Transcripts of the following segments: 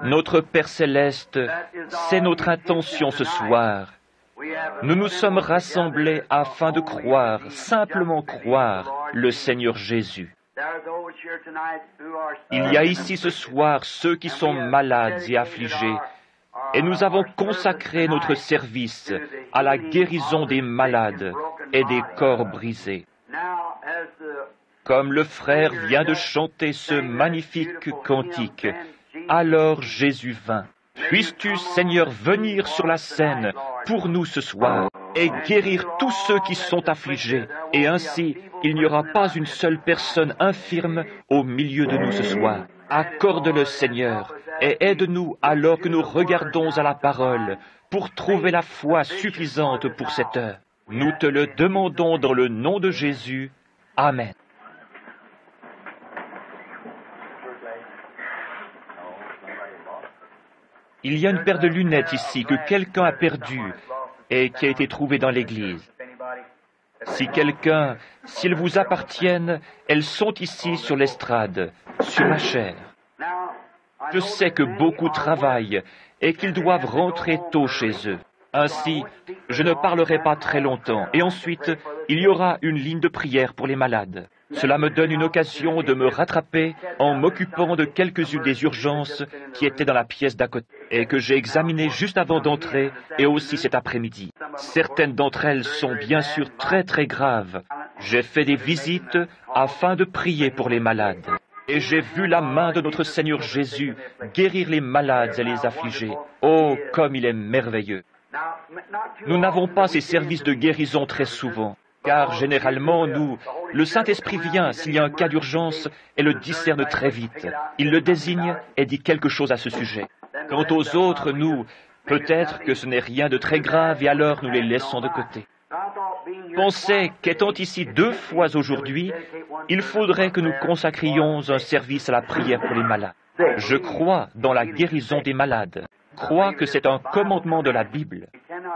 Notre Père céleste, c'est notre intention ce soir. Nous nous sommes rassemblés afin de croire, simplement croire, le Seigneur Jésus. Il y a ici ce soir ceux qui sont malades et affligés, et nous avons consacré notre service à la guérison des malades et des corps brisés. Comme le frère vient de chanter ce magnifique cantique, alors Jésus vint. Puisses-tu, Seigneur, venir sur la scène pour nous ce soir et guérir tous ceux qui sont affligés, et ainsi il n'y aura pas une seule personne infirme au milieu de nous ce soir. Accorde-le, Seigneur, et aide-nous alors que nous regardons à la parole pour trouver la foi suffisante pour cette heure. Nous te le demandons dans le nom de Jésus. Amen. Il y a une paire de lunettes ici que quelqu'un a perdue et qui a été trouvée dans l'église. Si quelqu'un, s'ils vous appartiennent, elles sont ici sur l'estrade, sur la chaire. Je sais que beaucoup travaillent et qu'ils doivent rentrer tôt chez eux. Ainsi, je ne parlerai pas très longtemps, et ensuite, il y aura une ligne de prière pour les malades. Cela me donne une occasion de me rattraper en m'occupant de quelques-unes des urgences qui étaient dans la pièce d'à côté et que j'ai examinées juste avant d'entrer et aussi cet après-midi. Certaines d'entre elles sont bien sûr très très graves. J'ai fait des visites afin de prier pour les malades. Et j'ai vu la main de notre Seigneur Jésus guérir les malades et les affligés. Oh, comme il est merveilleux! Nous n'avons pas ces services de guérison très souvent. Car généralement, le Saint-Esprit vient s'il y a un cas d'urgence et le discerne très vite. Il le désigne et dit quelque chose à ce sujet. Quant aux autres, peut-être que ce n'est rien de très grave et alors nous les laissons de côté. Pensez qu'étant ici 2 fois aujourd'hui, il faudrait que nous consacrions un service à la prière pour les malades. Je crois dans la guérison des malades. Crois que c'est un commandement de la Bible.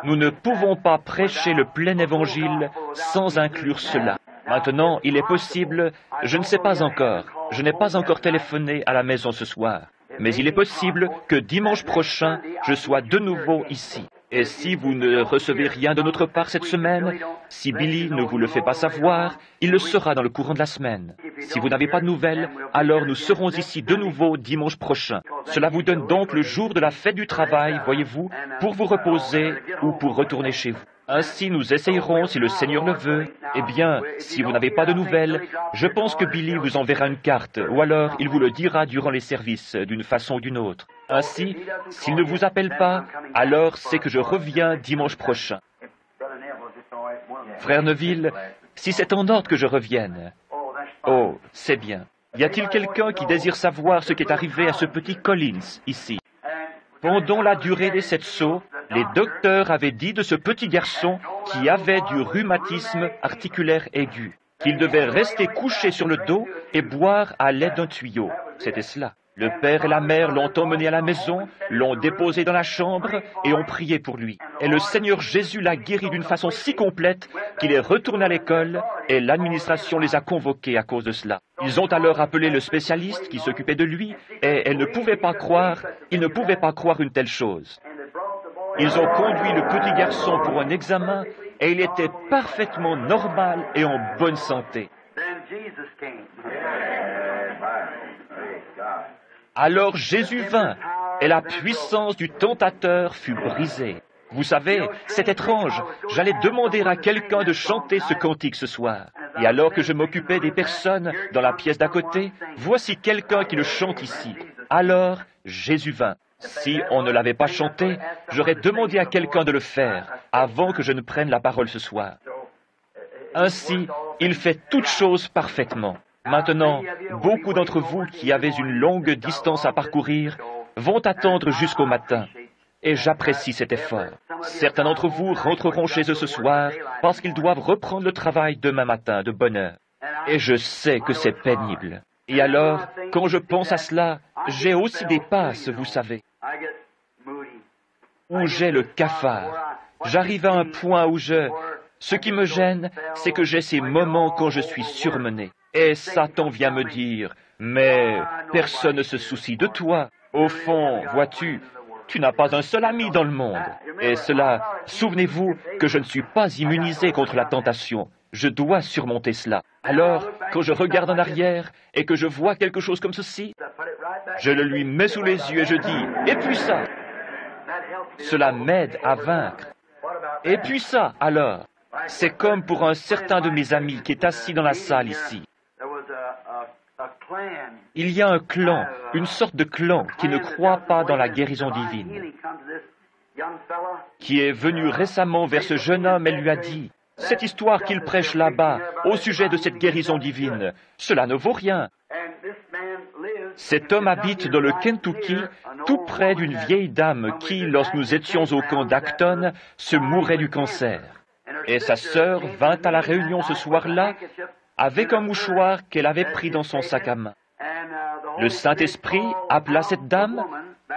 Nous ne pouvons pas prêcher le plein évangile sans inclure cela. Maintenant, il est possible, je ne sais pas encore, je n'ai pas encore téléphoné à la maison ce soir, mais il est possible que dimanche prochain, je sois de nouveau ici. Et si vous ne recevez rien de notre part cette semaine, si Billy ne vous le fait pas savoir, il le sera dans le courant de la semaine. Si vous n'avez pas de nouvelles, alors nous serons ici de nouveau dimanche prochain. Cela vous donne donc le jour de la fête du travail, voyez-vous, pour vous reposer ou pour retourner chez vous. Ainsi, nous essayerons, si le Seigneur le veut. Eh bien, si vous n'avez pas de nouvelles, je pense que Billy vous enverra une carte, ou alors il vous le dira durant les services, d'une façon ou d'une autre. Ainsi, s'il ne vous appelle pas, alors c'est que je reviens dimanche prochain. Frère Neville, si c'est en ordre que je revienne. Oh, c'est bien. Y a-t-il quelqu'un qui désire savoir ce qui est arrivé à ce petit Collins, ici? Pendant la durée des 7 sauts, les docteurs avaient dit de ce petit garçon qui avait du rhumatisme articulaire aigu, qu'il devait rester couché sur le dos et boire à l'aide d'un tuyau. C'était cela. Le père et la mère l'ont emmené à la maison, l'ont déposé dans la chambre et ont prié pour lui. Et le Seigneur Jésus l'a guéri d'une façon si complète qu'il est retourné à l'école et l'administration les a convoqués à cause de cela. Ils ont alors appelé le spécialiste qui s'occupait de lui et ils ne pouvaient pas croire une telle chose. Ils ont conduit le petit garçon pour un examen et il était parfaitement normal et en bonne santé. Alors Jésus vint, et la puissance du tentateur fut brisée. Vous savez, c'est étrange, j'allais demander à quelqu'un de chanter ce cantique ce soir. Et alors que je m'occupais des personnes dans la pièce d'à côté, voici quelqu'un qui le chante ici. Alors Jésus vint. Si on ne l'avait pas chanté, j'aurais demandé à quelqu'un de le faire, avant que je ne prenne la parole ce soir. Ainsi, il fait toutes choses parfaitement. Maintenant, beaucoup d'entre vous qui avez une longue distance à parcourir vont attendre jusqu'au matin. Et j'apprécie cet effort. Certains d'entre vous rentreront chez eux ce soir parce qu'ils doivent reprendre le travail demain matin de bonne heure. Et je sais que c'est pénible. Et alors, quand je pense à cela, j'ai aussi des passes, vous savez, où j'ai le cafard. J'arrive à un point où ce qui me gêne, c'est que j'ai ces moments quand je suis surmené. Et Satan vient me dire, « Mais personne ne se soucie de toi. Au fond, vois-tu, tu n'as pas un seul ami dans le monde. Et cela, souvenez-vous que je ne suis pas immunisé contre la tentation. Je dois surmonter cela. Alors, quand je regarde en arrière et que je vois quelque chose comme ceci, je le lui mets sous les yeux et je dis, « Et puis ça !» Cela m'aide à vaincre. Et puis ça, alors, c'est comme pour un certain de mes amis qui est assis dans la salle ici. Il y a un clan, une sorte de clan qui ne croit pas dans la guérison divine, qui est venu récemment vers ce jeune homme et lui a dit, « Cette histoire qu'il prêche là-bas au sujet de cette guérison divine, cela ne vaut rien. » Cet homme habite dans le Kentucky, tout près d'une vieille dame qui, lorsque nous étions au camp d'Acton, se mourait du cancer. Et sa sœur vint à la réunion ce soir-là avec un mouchoir qu'elle avait pris dans son sac à main. Le Saint-Esprit appela cette dame,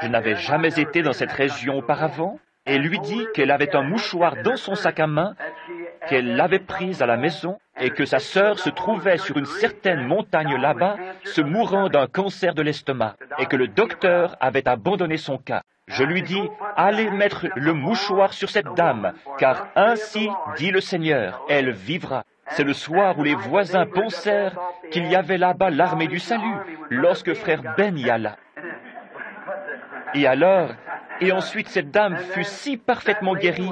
je n'avais jamais été dans cette région auparavant, et lui dit qu'elle avait un mouchoir dans son sac à main, qu'elle l'avait pris à la maison, et que sa sœur se trouvait sur une certaine montagne là-bas, se mourant d'un cancer de l'estomac, et que le docteur avait abandonné son cas. Je lui dis, allez mettre le mouchoir sur cette dame, car ainsi dit le Seigneur, elle vivra. C'est le soir où les voisins pensèrent qu'il y avait là-bas l'armée du salut, lorsque frère Ben y alla. Et ensuite cette dame fut si parfaitement guérie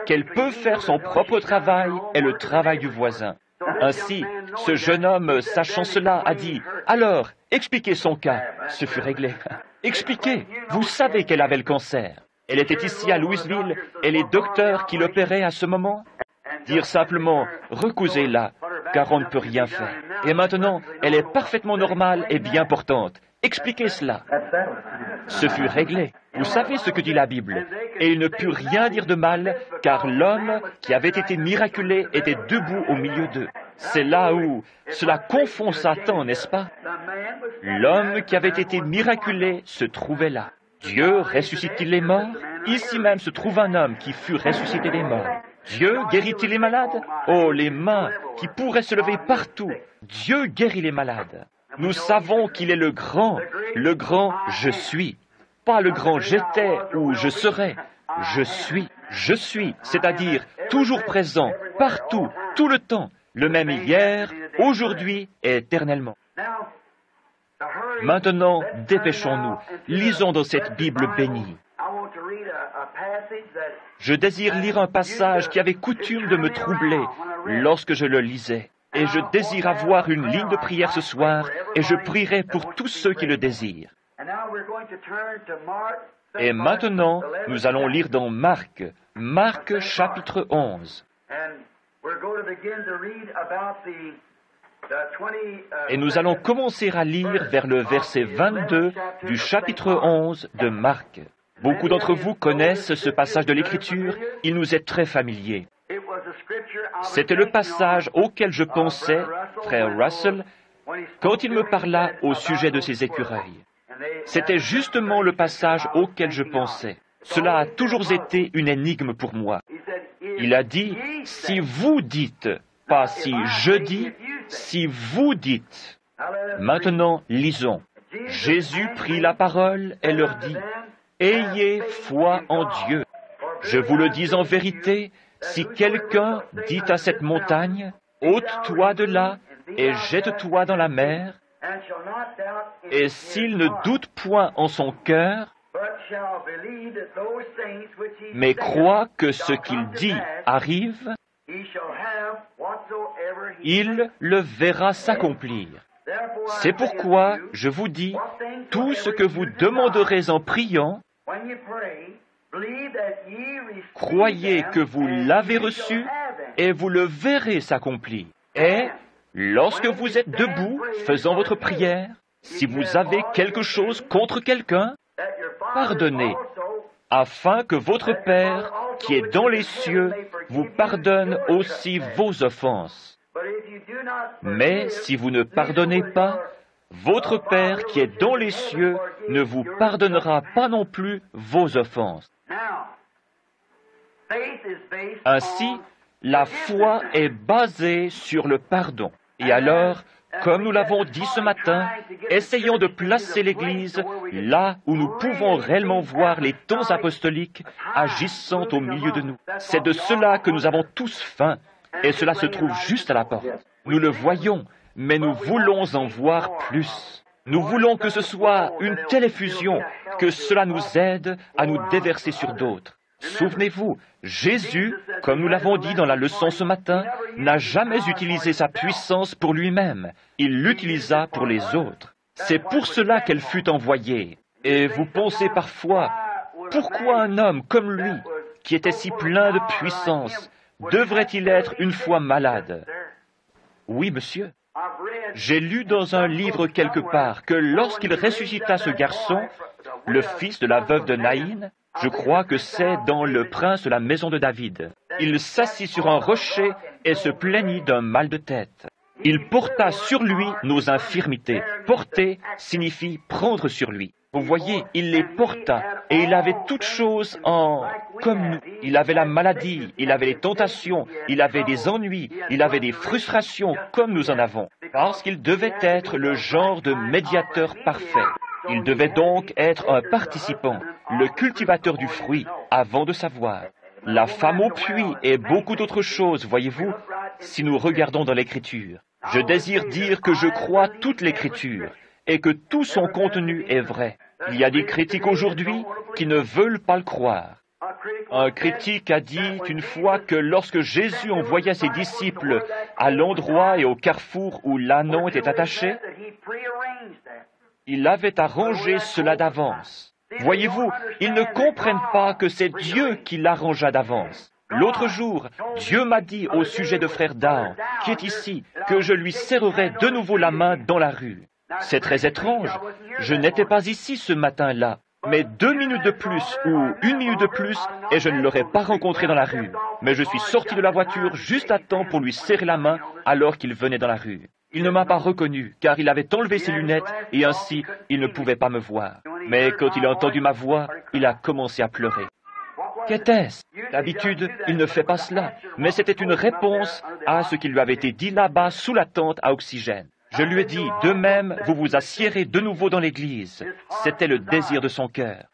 qu'elle peut faire son propre travail et le travail du voisin. Ainsi, ce jeune homme, sachant cela, a dit, « Alors, expliquez son cas. » Ce fut réglé. « Expliquez. Vous savez qu'elle avait le cancer. Elle était ici à Louisville et les docteurs qui l'opéraient à ce moment dirent simplement, « Recousez-la, car on ne peut rien faire. » Et maintenant, elle est parfaitement normale et bien portante. Expliquez cela. Ce fut réglé. Vous savez ce que dit la Bible. Et il ne put rien dire de mal, car l'homme qui avait été miraculé était debout au milieu d'eux. C'est là où cela confond Satan, n'est-ce pas? L'homme qui avait été miraculé se trouvait là. Dieu ressuscite-t-il les morts? Ici même se trouve un homme qui fut ressuscité des morts. Dieu guérit-il les malades? Oh, les mains qui pourraient se lever partout. Dieu guérit les malades. Nous savons qu'il est le grand je suis. Pas le grand j'étais ou je serai. Je suis, c'est-à-dire toujours présent, partout, tout le temps, le même hier, aujourd'hui et éternellement. Maintenant, dépêchons-nous, lisons dans cette Bible bénie. Je désire lire un passage qui avait coutume de me troubler lorsque je le lisais. Et je désire avoir une ligne de prière ce soir, et je prierai pour tous ceux qui le désirent. Et maintenant, nous allons lire dans Marc chapitre 11. Et nous allons commencer à lire vers le verset 22 du chapitre 11 de Marc. Beaucoup d'entre vous connaissent ce passage de l'Écriture, il nous est très familier. C'était le passage auquel je pensais, frère Russell, quand il me parla au sujet de ses écureuils. C'était justement le passage auquel je pensais. Cela a toujours été une énigme pour moi. Il a dit, si vous dites, pas si je dis, si vous dites. Maintenant, lisons. Jésus prit la parole et leur dit, ayez foi en Dieu. Je vous le dis en vérité, si quelqu'un dit à cette montagne, ôte-toi de là et jette-toi dans la mer, et s'il ne doute point en son cœur, mais croit que ce qu'il dit arrive, il le verra s'accomplir. C'est pourquoi je vous dis, tout ce que vous demanderez en priant, croyez que vous l'avez reçu et vous le verrez s'accomplir. Et lorsque vous êtes debout, faisant votre prière, si vous avez quelque chose contre quelqu'un, pardonnez, afin que votre Père, qui est dans les cieux, vous pardonne aussi vos offenses. Mais si vous ne pardonnez pas, votre Père qui est dans les cieux ne vous pardonnera pas non plus vos offenses. Ainsi, la foi est basée sur le pardon. Et alors, Comme nous l'avons dit ce matin, essayons de placer l'Église là où nous pouvons réellement voir les temps apostoliques agissant au milieu de nous. C'est de cela que nous avons tous faim, et cela se trouve juste à la porte. Nous le voyons, mais nous voulons en voir plus. Nous voulons que ce soit une telle effusion, que cela nous aide à nous déverser sur d'autres. Souvenez-vous, Jésus, comme nous l'avons dit dans la leçon ce matin, n'a jamais utilisé sa puissance pour lui-même. Il l'utilisa pour les autres. C'est pour cela qu'elle fut envoyée. Et vous pensez parfois, pourquoi un homme comme lui, qui était si plein de puissance, devrait-il être une fois malade? Oui, monsieur. J'ai lu dans un livre quelque part que lorsqu'il ressuscita ce garçon, le fils de la veuve de Naïn, je crois que c'est dans Le Prince de la maison de David, il s'assit sur un rocher et se plaignit d'un mal de tête. Il porta sur lui nos infirmités. Porter signifie prendre sur lui. Vous voyez, il les porta, et il avait toutes choses comme nous. Il avait la maladie, il avait les tentations, il avait des ennuis, il avait des frustrations comme nous en avons, parce qu'il devait être le genre de médiateur parfait. Il devait donc être un participant, le cultivateur du fruit, avant de savoir. La femme au puits et beaucoup d'autres choses, voyez-vous, si nous regardons dans l'Écriture. Je désire dire que je crois toute l'Écriture et que tout son contenu est vrai. Il y a des critiques aujourd'hui qui ne veulent pas le croire. Un critique a dit une fois que lorsque Jésus envoya ses disciples à l'endroit et au carrefour où l'ânon était attaché, il avait arrangé cela d'avance. Voyez-vous, ils ne comprennent pas que c'est Dieu qui l'arrangea d'avance. L'autre jour, Dieu m'a dit au sujet de frère Down, qui est ici, que je lui serrerai de nouveau la main dans la rue. C'est très étrange. Je n'étais pas ici ce matin-là, mais 2 minutes de plus ou 1 minute de plus, et je ne l'aurais pas rencontré dans la rue. Mais je suis sorti de la voiture juste à temps pour lui serrer la main alors qu'il venait dans la rue. Il ne m'a pas reconnu, car il avait enlevé ses lunettes, et ainsi, il ne pouvait pas me voir. Mais quand il a entendu ma voix, il a commencé à pleurer. Qu'était-ce? D'habitude, il ne fait pas cela, mais c'était une réponse à ce qui lui avait été dit là-bas sous la tente à oxygène. Je lui ai dit, de même, vous vous assiérez de nouveau dans l'église. C'était le désir de son cœur.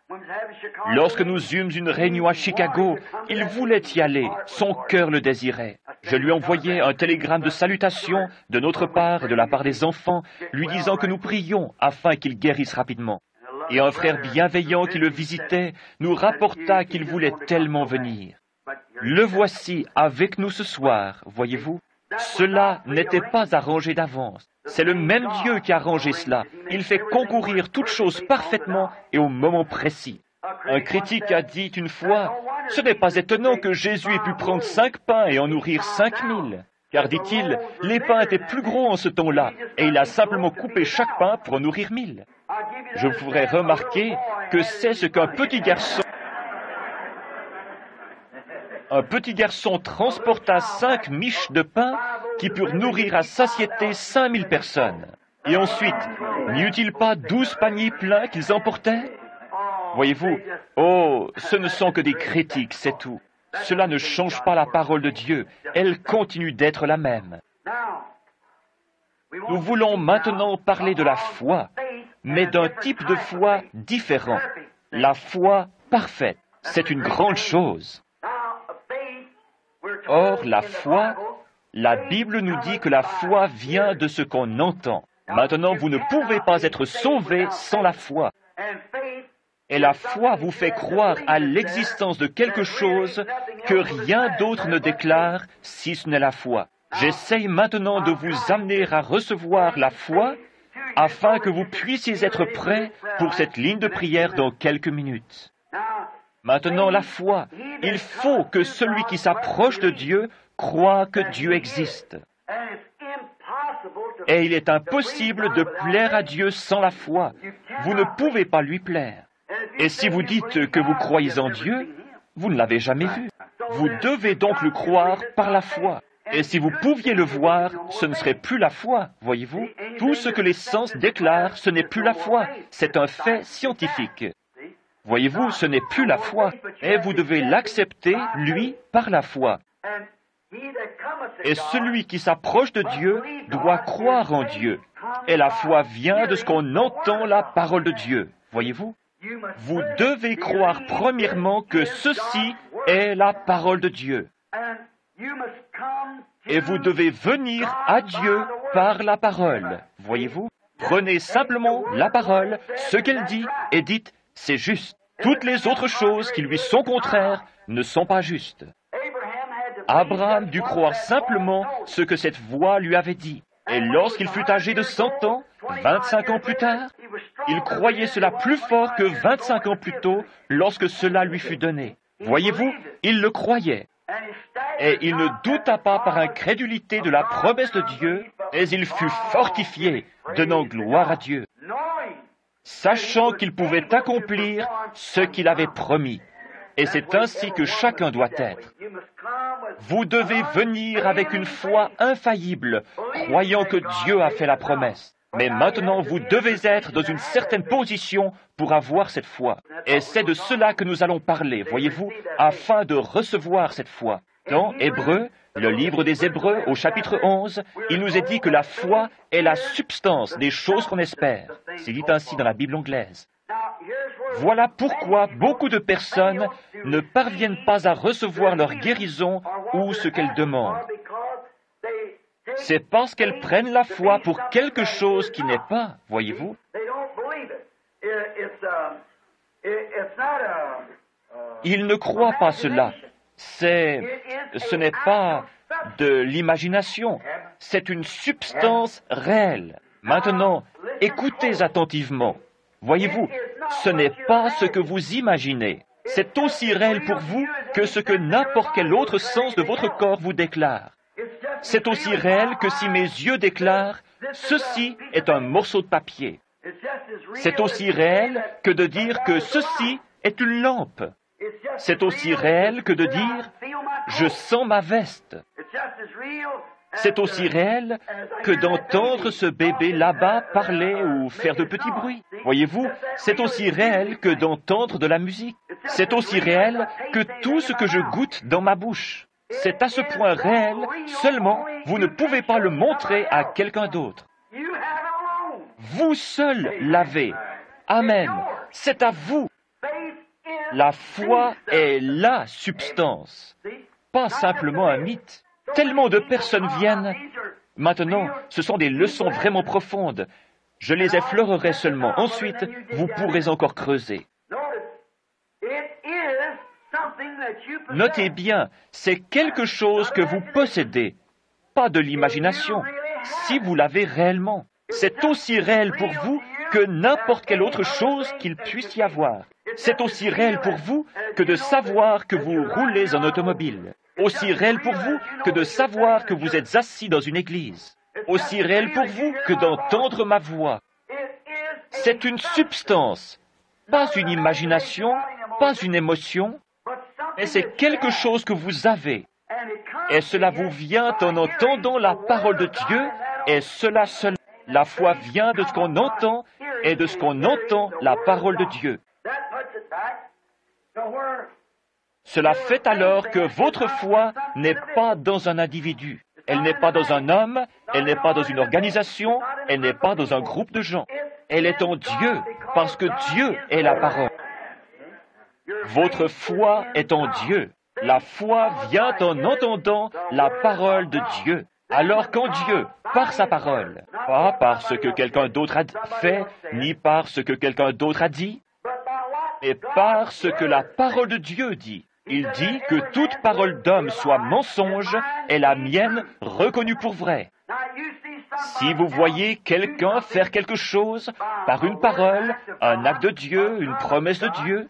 Lorsque nous eûmes une réunion à Chicago, il voulait y aller, son cœur le désirait. Je lui envoyai un télégramme de salutation de notre part et de la part des enfants, lui disant que nous prions afin qu'il guérisse rapidement. Et un frère bienveillant qui le visitait nous rapporta qu'il voulait tellement venir. Le voici avec nous ce soir, voyez-vous. Cela n'était pas arrangé d'avance. C'est le même Dieu qui a arrangé cela. Il fait concourir toutes choses parfaitement et au moment précis. Un critique a dit une fois, « Ce n'est pas étonnant que Jésus ait pu prendre 5 pains et en nourrir 5000. Car, dit-il, les pains étaient plus gros en ce temps-là, et il a simplement coupé chaque pain pour en nourrir 1000. Je vous ferai remarquer que c'est ce qu'un petit garçon transporta 5 miches de pain qui purent nourrir à satiété 5000 personnes. Et ensuite, n'y eut-il pas 12 paniers pleins qu'ils emportaient? Voyez-vous, oh, ce ne sont que des critiques, c'est tout. Cela ne change pas la parole de Dieu. Elle continue d'être la même. Nous voulons maintenant parler de la foi, mais d'un type de foi différent. La foi parfaite. C'est une grande chose. Or, la foi, la Bible nous dit que la foi vient de ce qu'on entend. Maintenant, vous ne pouvez pas être sauvé sans la foi. Et la foi vous fait croire à l'existence de quelque chose que rien d'autre ne déclare si ce n'est la foi. J'essaye maintenant de vous amener à recevoir la foi afin que vous puissiez être prêts pour cette ligne de prière dans quelques minutes. Maintenant, la foi, il faut que celui qui s'approche de Dieu croit que Dieu existe. Et il est impossible de plaire à Dieu sans la foi. Vous ne pouvez pas lui plaire. Et si vous dites que vous croyez en Dieu, vous ne l'avez jamais vu. Vous devez donc le croire par la foi. Et si vous pouviez le voir, ce ne serait plus la foi, voyez-vous. Tout ce que les sens déclarent, ce n'est plus la foi. C'est un fait scientifique. Voyez-vous, ce n'est plus la foi. Et vous devez l'accepter, lui, par la foi. Et celui qui s'approche de Dieu doit croire en Dieu. Et la foi vient de ce qu'on entend la parole de Dieu. Voyez-vous? Vous devez croire premièrement que ceci est la parole de Dieu. Et vous devez venir à Dieu par la parole. Voyez-vous? Prenez simplement la parole, ce qu'elle dit, et dites, c'est juste. Toutes les autres choses qui lui sont contraires ne sont pas justes. Abraham dut croire simplement ce que cette voix lui avait dit. Et lorsqu'il fut âgé de 100 ans, 25 ans plus tard, il croyait cela plus fort que 25 ans plus tôt lorsque cela lui fut donné. Voyez-vous, il le croyait. Et il ne douta pas par incrédulité de la promesse de Dieu, mais il fut fortifié, donnant gloire à Dieu, sachant qu'il pouvait accomplir ce qu'il avait promis. Et c'est ainsi que chacun doit être. Vous devez venir avec une foi infaillible, croyant que Dieu a fait la promesse. Mais maintenant, vous devez être dans une certaine position pour avoir cette foi. Et c'est de cela que nous allons parler, voyez-vous, afin de recevoir cette foi. Dans Hébreux, le livre des Hébreux, au chapitre 11, il nous est dit que la foi est la substance des choses qu'on espère. C'est dit ainsi dans la Bible anglaise. Voilà pourquoi beaucoup de personnes ne parviennent pas à recevoir leur guérison ou ce qu'elles demandent. C'est parce qu'elles prennent la foi pour quelque chose qui n'est pas, voyez-vous. Ils ne croient pas cela. Ce n'est pas de l'imagination, c'est une substance réelle. Maintenant, écoutez attentivement. Voyez-vous, ce n'est pas ce que vous imaginez. C'est aussi réel pour vous que ce que n'importe quel autre sens de votre corps vous déclare. C'est aussi réel que si mes yeux déclarent « Ceci est un morceau de papier ». C'est aussi réel que de dire que ceci est une lampe. C'est aussi réel que de dire « Je sens ma veste ». C'est aussi réel que d'entendre ce bébé là-bas parler ou faire de petits bruits. Voyez-vous, c'est aussi réel que d'entendre de la musique. C'est aussi réel que tout ce que je goûte dans ma bouche. C'est à ce point réel, seulement vous ne pouvez pas le montrer à quelqu'un d'autre. Vous seul l'avez. Amen. C'est à vous. La foi est la substance, pas simplement un mythe. Tellement de personnes viennent. Maintenant, ce sont des leçons vraiment profondes. Je les effleurerai seulement. Ensuite, vous pourrez encore creuser. Notez bien, c'est quelque chose que vous possédez, pas de l'imagination, si vous l'avez réellement. C'est aussi réel pour vous que n'importe quelle autre chose qu'il puisse y avoir. C'est aussi réel pour vous que de savoir que vous roulez en automobile. Aussi réel pour vous que de savoir que vous êtes assis dans une église. Aussi réel pour vous que d'entendre ma voix. C'est une substance, pas une imagination, pas une émotion, mais c'est quelque chose que vous avez. Et cela vous vient en entendant la parole de Dieu, et cela seul. La foi vient de ce qu'on entend, et de ce qu'on entend la parole de Dieu. Cela fait alors que votre foi n'est pas dans un individu. Elle n'est pas dans un homme, elle n'est pas dans une organisation, elle n'est pas dans un groupe de gens. Elle est en Dieu, parce que Dieu est la parole. Votre foi est en Dieu. La foi vient en entendant la parole de Dieu. Alors qu'en Dieu, par sa parole, pas par ce que quelqu'un d'autre a fait, ni par ce que quelqu'un d'autre a dit, mais par ce que la parole de Dieu dit. Il dit que toute parole d'homme soit mensonge et la mienne reconnue pour vraie. Si vous voyez quelqu'un faire quelque chose par une parole, un acte de Dieu, une promesse de Dieu,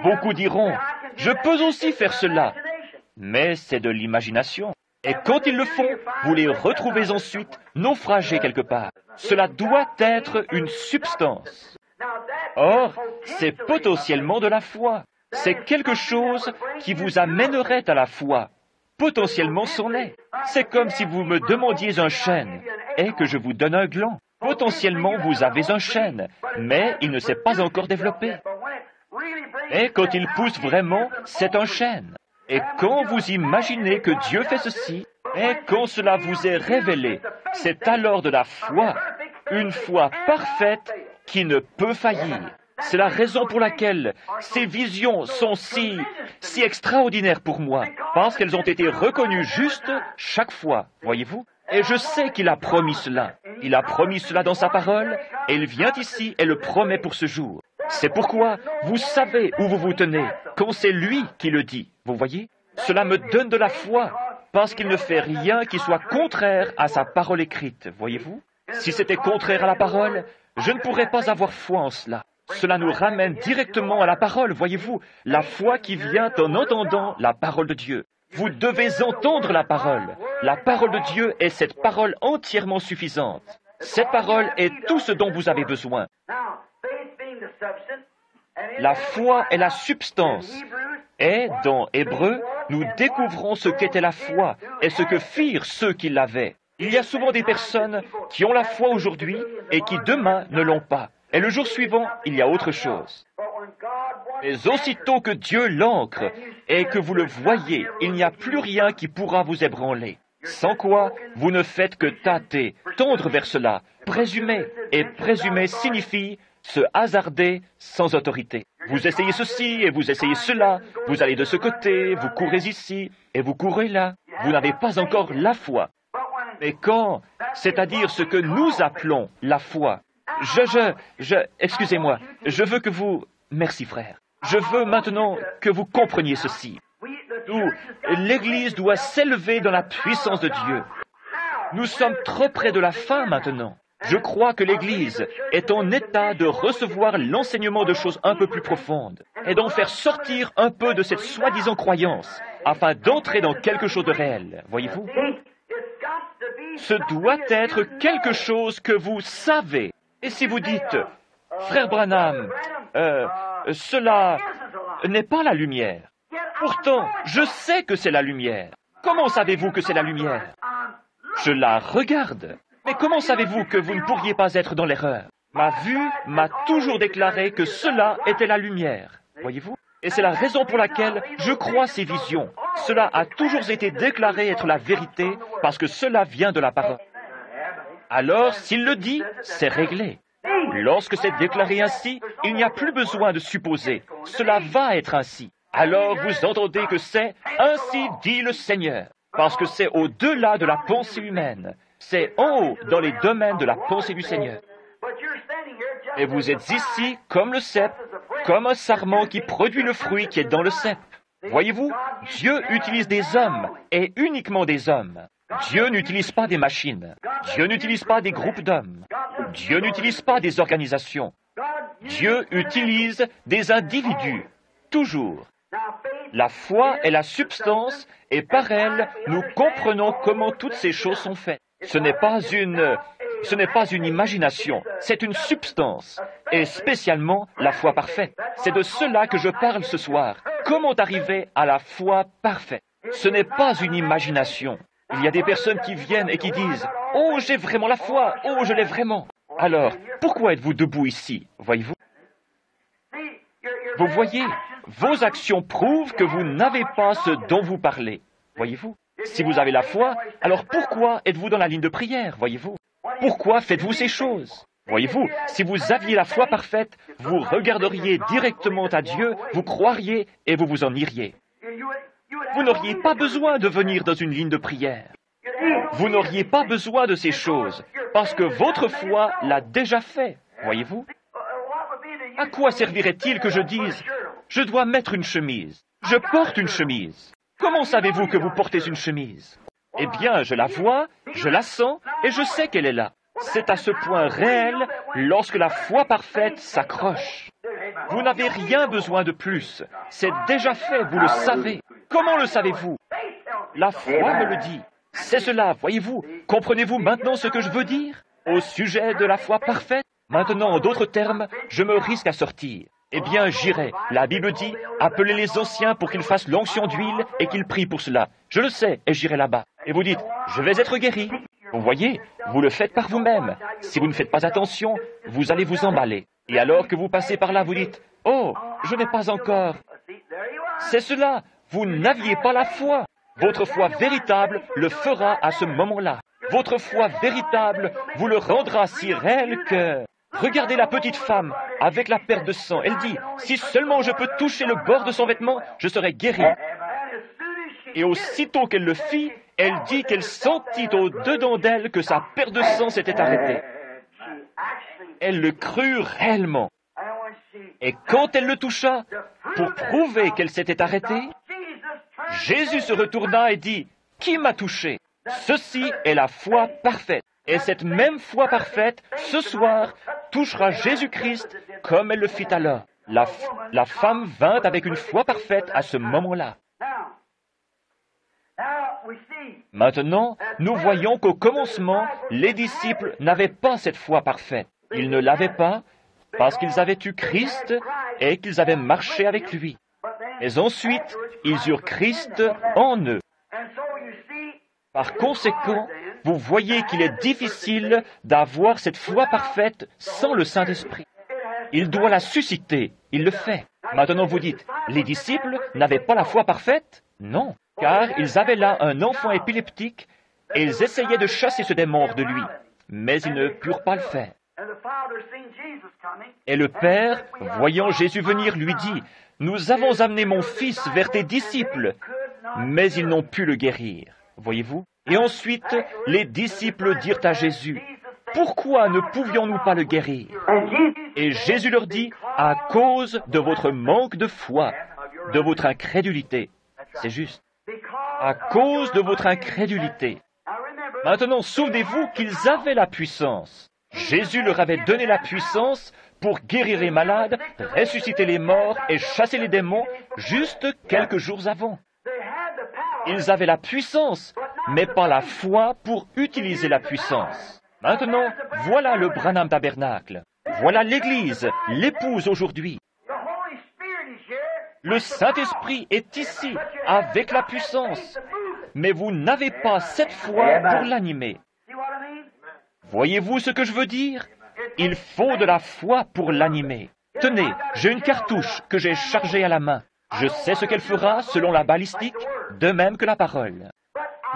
beaucoup diront, « Je peux aussi faire cela », mais c'est de l'imagination. Et quand ils le font, vous les retrouvez ensuite naufragés quelque part. Cela doit être une substance. Or, c'est potentiellement de la foi. C'est quelque chose qui vous amènerait à la foi. Potentiellement c'en est. C'est comme si vous me demandiez un chêne et que je vous donne un gland. Potentiellement vous avez un chêne, mais il ne s'est pas encore développé. Et quand il pousse vraiment, c'est un chêne. Et quand vous imaginez que Dieu fait ceci, et quand cela vous est révélé, c'est alors de la foi, une foi parfaite qui ne peut faillir. C'est la raison pour laquelle ces visions sont si extraordinaires pour moi, parce qu'elles ont été reconnues justes chaque fois, voyez-vous. Et je sais qu'il a promis cela. Il a promis cela dans sa parole, et il vient ici et le promet pour ce jour. C'est pourquoi vous savez où vous vous tenez, quand c'est lui qui le dit, vous voyez. Cela me donne de la foi, parce qu'il ne fait rien qui soit contraire à sa parole écrite, voyez-vous. Si c'était contraire à la parole, je ne pourrais pas avoir foi en cela. Cela nous ramène directement à la parole, voyez-vous, la foi qui vient en entendant la parole de Dieu. Vous devez entendre la parole. La parole de Dieu est cette parole entièrement suffisante. Cette parole est tout ce dont vous avez besoin. La foi est la substance. Et dans Hébreux, nous découvrons ce qu'était la foi et ce que firent ceux qui l'avaient. Il y a souvent des personnes qui ont la foi aujourd'hui et qui demain ne l'ont pas. Et le jour suivant, il y a autre chose. Mais aussitôt que Dieu l'ancre et que vous le voyez, il n'y a plus rien qui pourra vous ébranler. Sans quoi, vous ne faites que tâter, tendre vers cela, présumer. Et présumer signifie se hasarder sans autorité. Vous essayez ceci et vous essayez cela, vous allez de ce côté, vous courez ici et vous courez là. Vous n'avez pas encore la foi. Mais quand, c'est-à-dire ce que nous appelons la foi, excusez-moi, je veux que vous... Merci frère. Je veux maintenant que vous compreniez ceci. L'Église doit s'élever dans la puissance de Dieu. Nous sommes trop près de la fin maintenant. Je crois que l'Église est en état de recevoir l'enseignement de choses un peu plus profondes et d'en faire sortir un peu de cette soi-disant croyance afin d'entrer dans quelque chose de réel. Voyez-vous? Ce doit être quelque chose que vous savez. Et si vous dites, frère Branham, cela n'est pas la lumière. Pourtant, je sais que c'est la lumière. Comment savez-vous que c'est la lumière? Je la regarde. Mais comment savez-vous que vous ne pourriez pas être dans l'erreur? Ma vue m'a toujours déclaré que cela était la lumière. Voyez-vous? Et c'est la raison pour laquelle je crois ces visions. Cela a toujours été déclaré être la vérité parce que cela vient de la parole. Alors, s'il le dit, c'est réglé. Lorsque c'est déclaré ainsi, il n'y a plus besoin de supposer. Cela va être ainsi. Alors vous entendez que c'est « Ainsi dit le Seigneur », parce que c'est au-delà de la pensée humaine. C'est en haut dans les domaines de la pensée du Seigneur. Et vous êtes ici comme le cep, comme un sarment qui produit le fruit qui est dans le cep. Voyez-vous, Dieu utilise des hommes, et uniquement des hommes. Dieu n'utilise pas des machines. Dieu n'utilise pas des groupes d'hommes. Dieu n'utilise pas des organisations. Dieu utilise des individus, toujours. La foi est la substance, et par elle, nous comprenons comment toutes ces choses sont faites. Ce n'est pas une imagination, c'est une substance, et spécialement la foi parfaite. C'est de cela que je parle ce soir. Comment arriver à la foi parfaite? Ce n'est pas une imagination. Il y a des personnes qui viennent et qui disent « Oh, j'ai vraiment la foi! Oh, je l'ai vraiment! » Alors, pourquoi êtes-vous debout ici, voyez-vous? Vous voyez, vos actions prouvent que vous n'avez pas ce dont vous parlez, voyez-vous? Si vous avez la foi, alors pourquoi êtes-vous dans la ligne de prière, voyez-vous? Pourquoi faites-vous ces choses? Voyez-vous, si vous aviez la foi parfaite, vous regarderiez directement à Dieu, vous croiriez et vous vous en iriez. Vous n'auriez pas besoin de venir dans une ligne de prière. Vous n'auriez pas besoin de ces choses, parce que votre foi l'a déjà fait, voyez-vous? À quoi servirait-il que je dise « Je dois mettre une chemise. Je porte une chemise. » Comment savez-vous que vous portez une chemise? Eh bien, je la vois, je la sens, et je sais qu'elle est là. C'est à ce point réel lorsque la foi parfaite s'accroche. Vous n'avez rien besoin de plus. C'est déjà fait, vous le savez. Comment le savez-vous? La foi me le dit. C'est cela, voyez-vous. Comprenez-vous maintenant ce que je veux dire? Au sujet de la foi parfaite, maintenant, en d'autres termes, je me risque à sortir. Eh bien, j'irai. La Bible dit, appelez les anciens pour qu'ils fassent l'onction d'huile et qu'ils prient pour cela. Je le sais, et j'irai là-bas. Et vous dites, je vais être guéri. Vous voyez, vous le faites par vous-même. Si vous ne faites pas attention, vous allez vous emballer. Et alors que vous passez par là, vous dites, oh, je n'ai pas encore. C'est cela. Vous n'aviez pas la foi. Votre foi véritable le fera à ce moment-là. Votre foi véritable vous le rendra si réel que... Regardez la petite femme avec la perte de sang. Elle dit, si seulement je peux toucher le bord de son vêtement, je serai guérie. Et aussitôt qu'elle le fit, elle dit qu'elle sentit au-dedans d'elle que sa perte de sang s'était arrêtée. Elle le crut réellement. Et quand elle le toucha, pour prouver qu'elle s'était arrêtée, Jésus se retourna et dit, « Qui m'a touché ?» Ceci est la foi parfaite. Et cette même foi parfaite, ce soir, touchera Jésus-Christ comme elle le fit alors. La femme vint avec une foi parfaite à ce moment-là. Maintenant, nous voyons qu'au commencement, les disciples n'avaient pas cette foi parfaite. Ils ne l'avaient pas parce qu'ils avaient eu Christ et qu'ils avaient marché avec lui. Mais ensuite, ils eurent Christ en eux. Par conséquent, vous voyez qu'il est difficile d'avoir cette foi parfaite sans le Saint-Esprit. Il doit la susciter, il le fait. Maintenant vous dites, les disciples n'avaient pas la foi parfaite? Non, car ils avaient là un enfant épileptique et ils essayaient de chasser ce démon hors de lui, mais ils ne purent pas le faire. Et le Père, voyant Jésus venir, lui dit, « Nous avons amené mon fils vers tes disciples, mais ils n'ont pu le guérir. » Voyez-vous? Et ensuite, les disciples dirent à Jésus, « Pourquoi ne pouvions-nous pas le guérir ?» Et Jésus leur dit, « À cause de votre manque de foi, de votre incrédulité. » C'est juste. À cause de votre incrédulité. Maintenant, souvenez-vous qu'ils avaient la puissance. Jésus leur avait donné la puissance pour guérir les malades, ressusciter les morts et chasser les démons juste quelques jours avant. Ils avaient la puissance, mais pas la foi pour utiliser la puissance. Maintenant, voilà le Branham Tabernacle. Voilà l'Église, l'épouse aujourd'hui. Le Saint-Esprit est ici, avec la puissance, mais vous n'avez pas cette foi pour l'animer. Voyez-vous ce que je veux dire? Il faut de la foi pour l'animer. Tenez, j'ai une cartouche que j'ai chargée à la main. Je sais ce qu'elle fera selon la balistique, de même que la parole.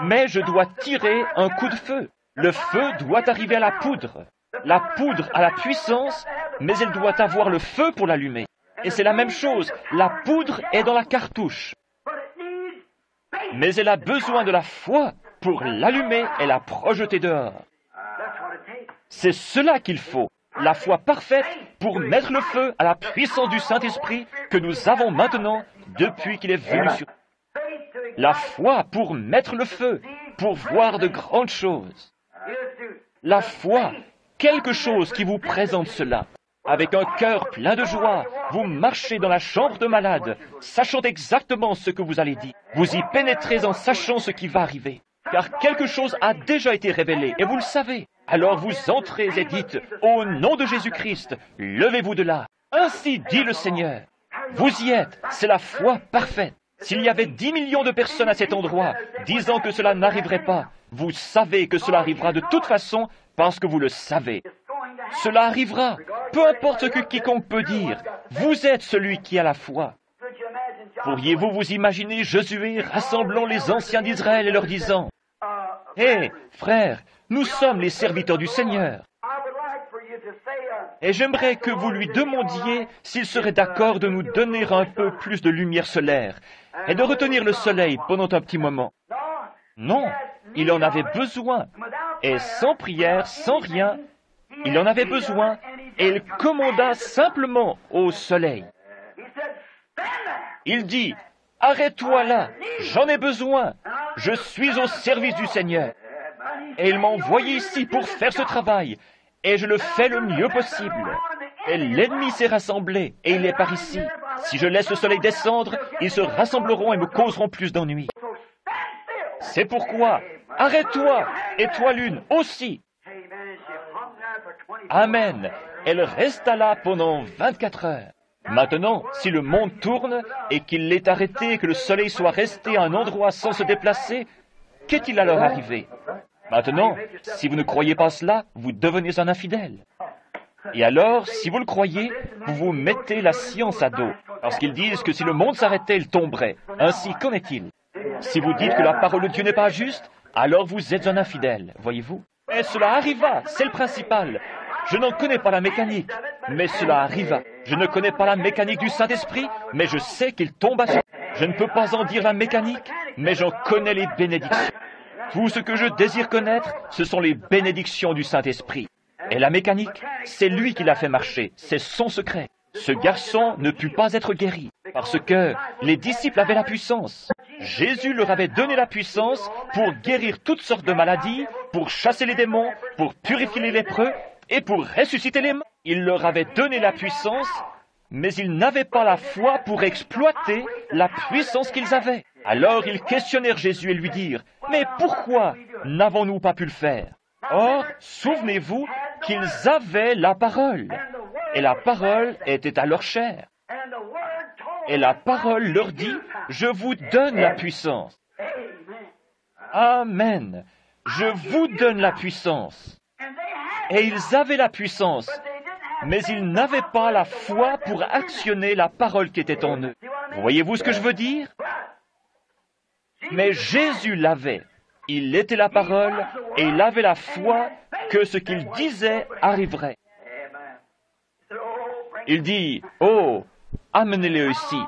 Mais je dois tirer un coup de feu. Le feu doit arriver à la poudre. La poudre a la puissance, mais elle doit avoir le feu pour l'allumer. Et c'est la même chose, la poudre est dans la cartouche. Mais elle a besoin de la foi pour l'allumer et la projeter dehors. C'est cela qu'il faut, la foi parfaite pour mettre le feu à la puissance du Saint-Esprit que nous avons maintenant depuis qu'il est venu sur nous. La foi pour mettre le feu, pour voir de grandes choses. La foi, quelque chose qui vous présente cela. Avec un cœur plein de joie, vous marchez dans la chambre de malade, sachant exactement ce que vous allez dire. Vous y pénétrez en sachant ce qui va arriver. Car quelque chose a déjà été révélé, et vous le savez. Alors vous entrez et dites, « Au nom de Jésus-Christ, levez-vous de là. Ainsi dit le Seigneur. » Vous y êtes, c'est la foi parfaite. S'il y avait 10 millions de personnes à cet endroit, disant que cela n'arriverait pas, vous savez que cela arrivera de toute façon, parce que vous le savez. Cela arrivera, peu importe ce que quiconque peut dire. Vous êtes celui qui a la foi. Pourriez-vous vous imaginer Josué rassemblant les anciens d'Israël et leur disant, « Hé, frères, nous sommes les serviteurs du Seigneur. Et j'aimerais que vous lui demandiez s'il serait d'accord de nous donner un peu plus de lumière solaire et de retenir le soleil pendant un petit moment. » Non, il en avait besoin. Et sans prière, sans rien, il en avait besoin et il commanda simplement au soleil. Il dit, « Arrête-toi là, j'en ai besoin, je suis au service du Seigneur. » Et il m'a envoyé ici pour faire ce travail, et je le fais le mieux possible. Et l'ennemi s'est rassemblé, et il est par ici. Si je laisse le soleil descendre, ils se rassembleront et me causeront plus d'ennuis. C'est pourquoi, arrête-toi, et toi lune aussi. Amen. Elle resta là pendant 24 heures. Maintenant, si le monde tourne et qu'il l'ait arrêté et que le soleil soit resté à un endroit sans se déplacer, qu'est-il alors arrivé? Maintenant, si vous ne croyez pas cela, vous devenez un infidèle. Et alors, si vous le croyez, vous vous mettez la science à dos, parce qu'ils disent que si le monde s'arrêtait, il tomberait. Ainsi, qu'en est-il? Si vous dites que la parole de Dieu n'est pas juste, alors vous êtes un infidèle, voyez-vous? Et cela arriva, c'est le principal. Je n'en connais pas la mécanique, mais cela arriva. Je ne connais pas la mécanique du Saint-Esprit, mais je sais qu'il tomba sur... Je ne peux pas en dire la mécanique, mais j'en connais les bénédictions. Tout ce que je désire connaître, ce sont les bénédictions du Saint-Esprit. Et la mécanique, c'est lui qui l'a fait marcher, c'est son secret. Ce garçon ne put pas être guéri, parce que les disciples avaient la puissance. Jésus leur avait donné la puissance pour guérir toutes sortes de maladies, pour chasser les démons, pour purifier les lépreux et pour ressusciter les morts. Il leur avait donné la puissance, mais ils n'avaient pas la foi pour exploiter la puissance qu'ils avaient. Alors ils questionnèrent Jésus et lui dirent, « Mais pourquoi n'avons-nous pas pu le faire ?» Or, souvenez-vous qu'ils avaient la parole, et la parole était à leur chair. Et la parole leur dit, « Je vous donne la puissance. » Amen. Je vous donne la puissance. Et ils avaient la puissance, mais ils n'avaient pas la foi pour actionner la parole qui était en eux. Voyez-vous ce que je veux dire? Mais Jésus l'avait. Il était la parole et il avait la foi que ce qu'il disait arriverait. Il dit, « Oh, amenez-les ici.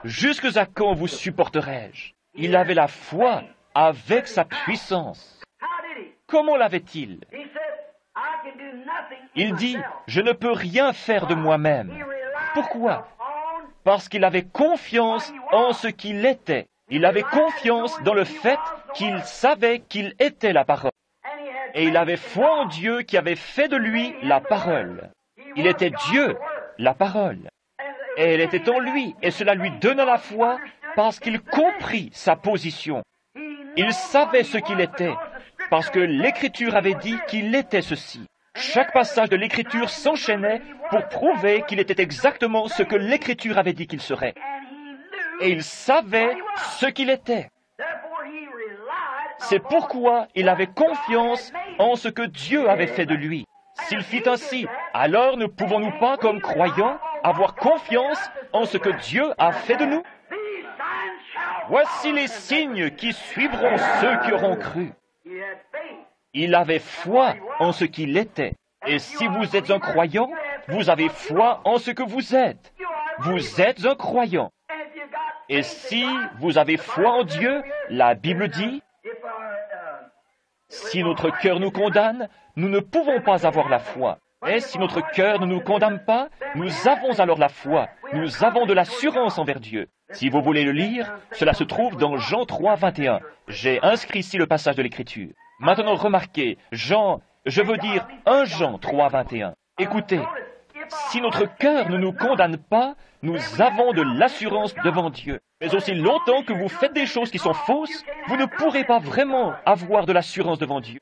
Jusqu'à quand vous supporterai-je » Il avait la foi avec sa puissance. Comment l'avait-il? Il dit, « Je ne peux rien faire de moi-même. » Pourquoi? Parce qu'il avait confiance en ce qu'il était. Il avait confiance dans le fait qu'il savait qu'il était la parole. Et il avait foi en Dieu qui avait fait de lui la parole. Il était Dieu, la parole. Et elle était en lui, et cela lui donna la foi parce qu'il comprit sa position. Il savait ce qu'il était, parce que l'Écriture avait dit qu'il était ceci. Chaque passage de l'Écriture s'enchaînait pour prouver qu'il était exactement ce que l'Écriture avait dit qu'il serait. Et il savait ce qu'il était. C'est pourquoi il avait confiance en ce que Dieu avait fait de lui. S'il fit ainsi, alors ne pouvons-nous pas, comme croyants, avoir confiance en ce que Dieu a fait de nous? Voici les signes qui suivront ceux qui auront cru. Il avait foi en ce qu'il était. Et si vous êtes un croyant, vous avez foi en ce que vous êtes. Vous êtes un croyant. Et si vous avez foi en Dieu, la Bible dit, si notre cœur nous condamne, nous ne pouvons pas avoir la foi. Et si notre cœur ne nous condamne pas, nous avons alors la foi. Nous avons de l'assurance envers Dieu. Si vous voulez le lire, cela se trouve dans Jean 3, 21. J'ai inscrit ici le passage de l'Écriture. Maintenant, remarquez, je veux dire 1 Jean 3, 21. Écoutez, si notre cœur ne nous condamne pas, nous avons de l'assurance devant Dieu. Mais aussi longtemps que vous faites des choses qui sont fausses, vous ne pourrez pas vraiment avoir de l'assurance devant Dieu.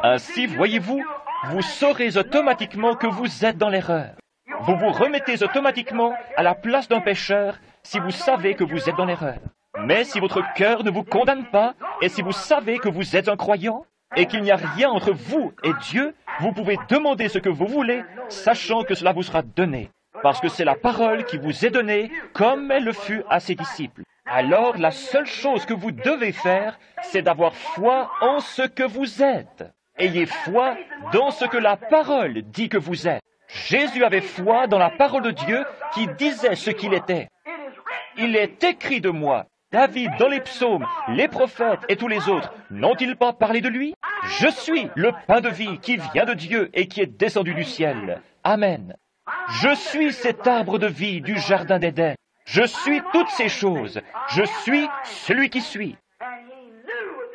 Ainsi, voyez-vous, vous saurez automatiquement que vous êtes dans l'erreur. Vous vous remettez automatiquement à la place d'un pécheur si vous savez que vous êtes dans l'erreur. Mais si votre cœur ne vous condamne pas, et si vous savez que vous êtes un croyant, et qu'il n'y a rien entre vous et Dieu, vous pouvez demander ce que vous voulez, sachant que cela vous sera donné. Parce que c'est la parole qui vous est donnée, comme elle le fut à ses disciples. Alors, la seule chose que vous devez faire, c'est d'avoir foi en ce que vous êtes. Ayez foi dans ce que la parole dit que vous êtes. Jésus avait foi dans la parole de Dieu qui disait ce qu'il était. Il est écrit de moi. David, dans les psaumes, les prophètes et tous les autres, n'ont-ils pas parlé de lui? Je suis le pain de vie qui vient de Dieu et qui est descendu du ciel. Amen. Je suis cet arbre de vie du jardin d'Éden. Je suis toutes ces choses. Je suis celui qui suis.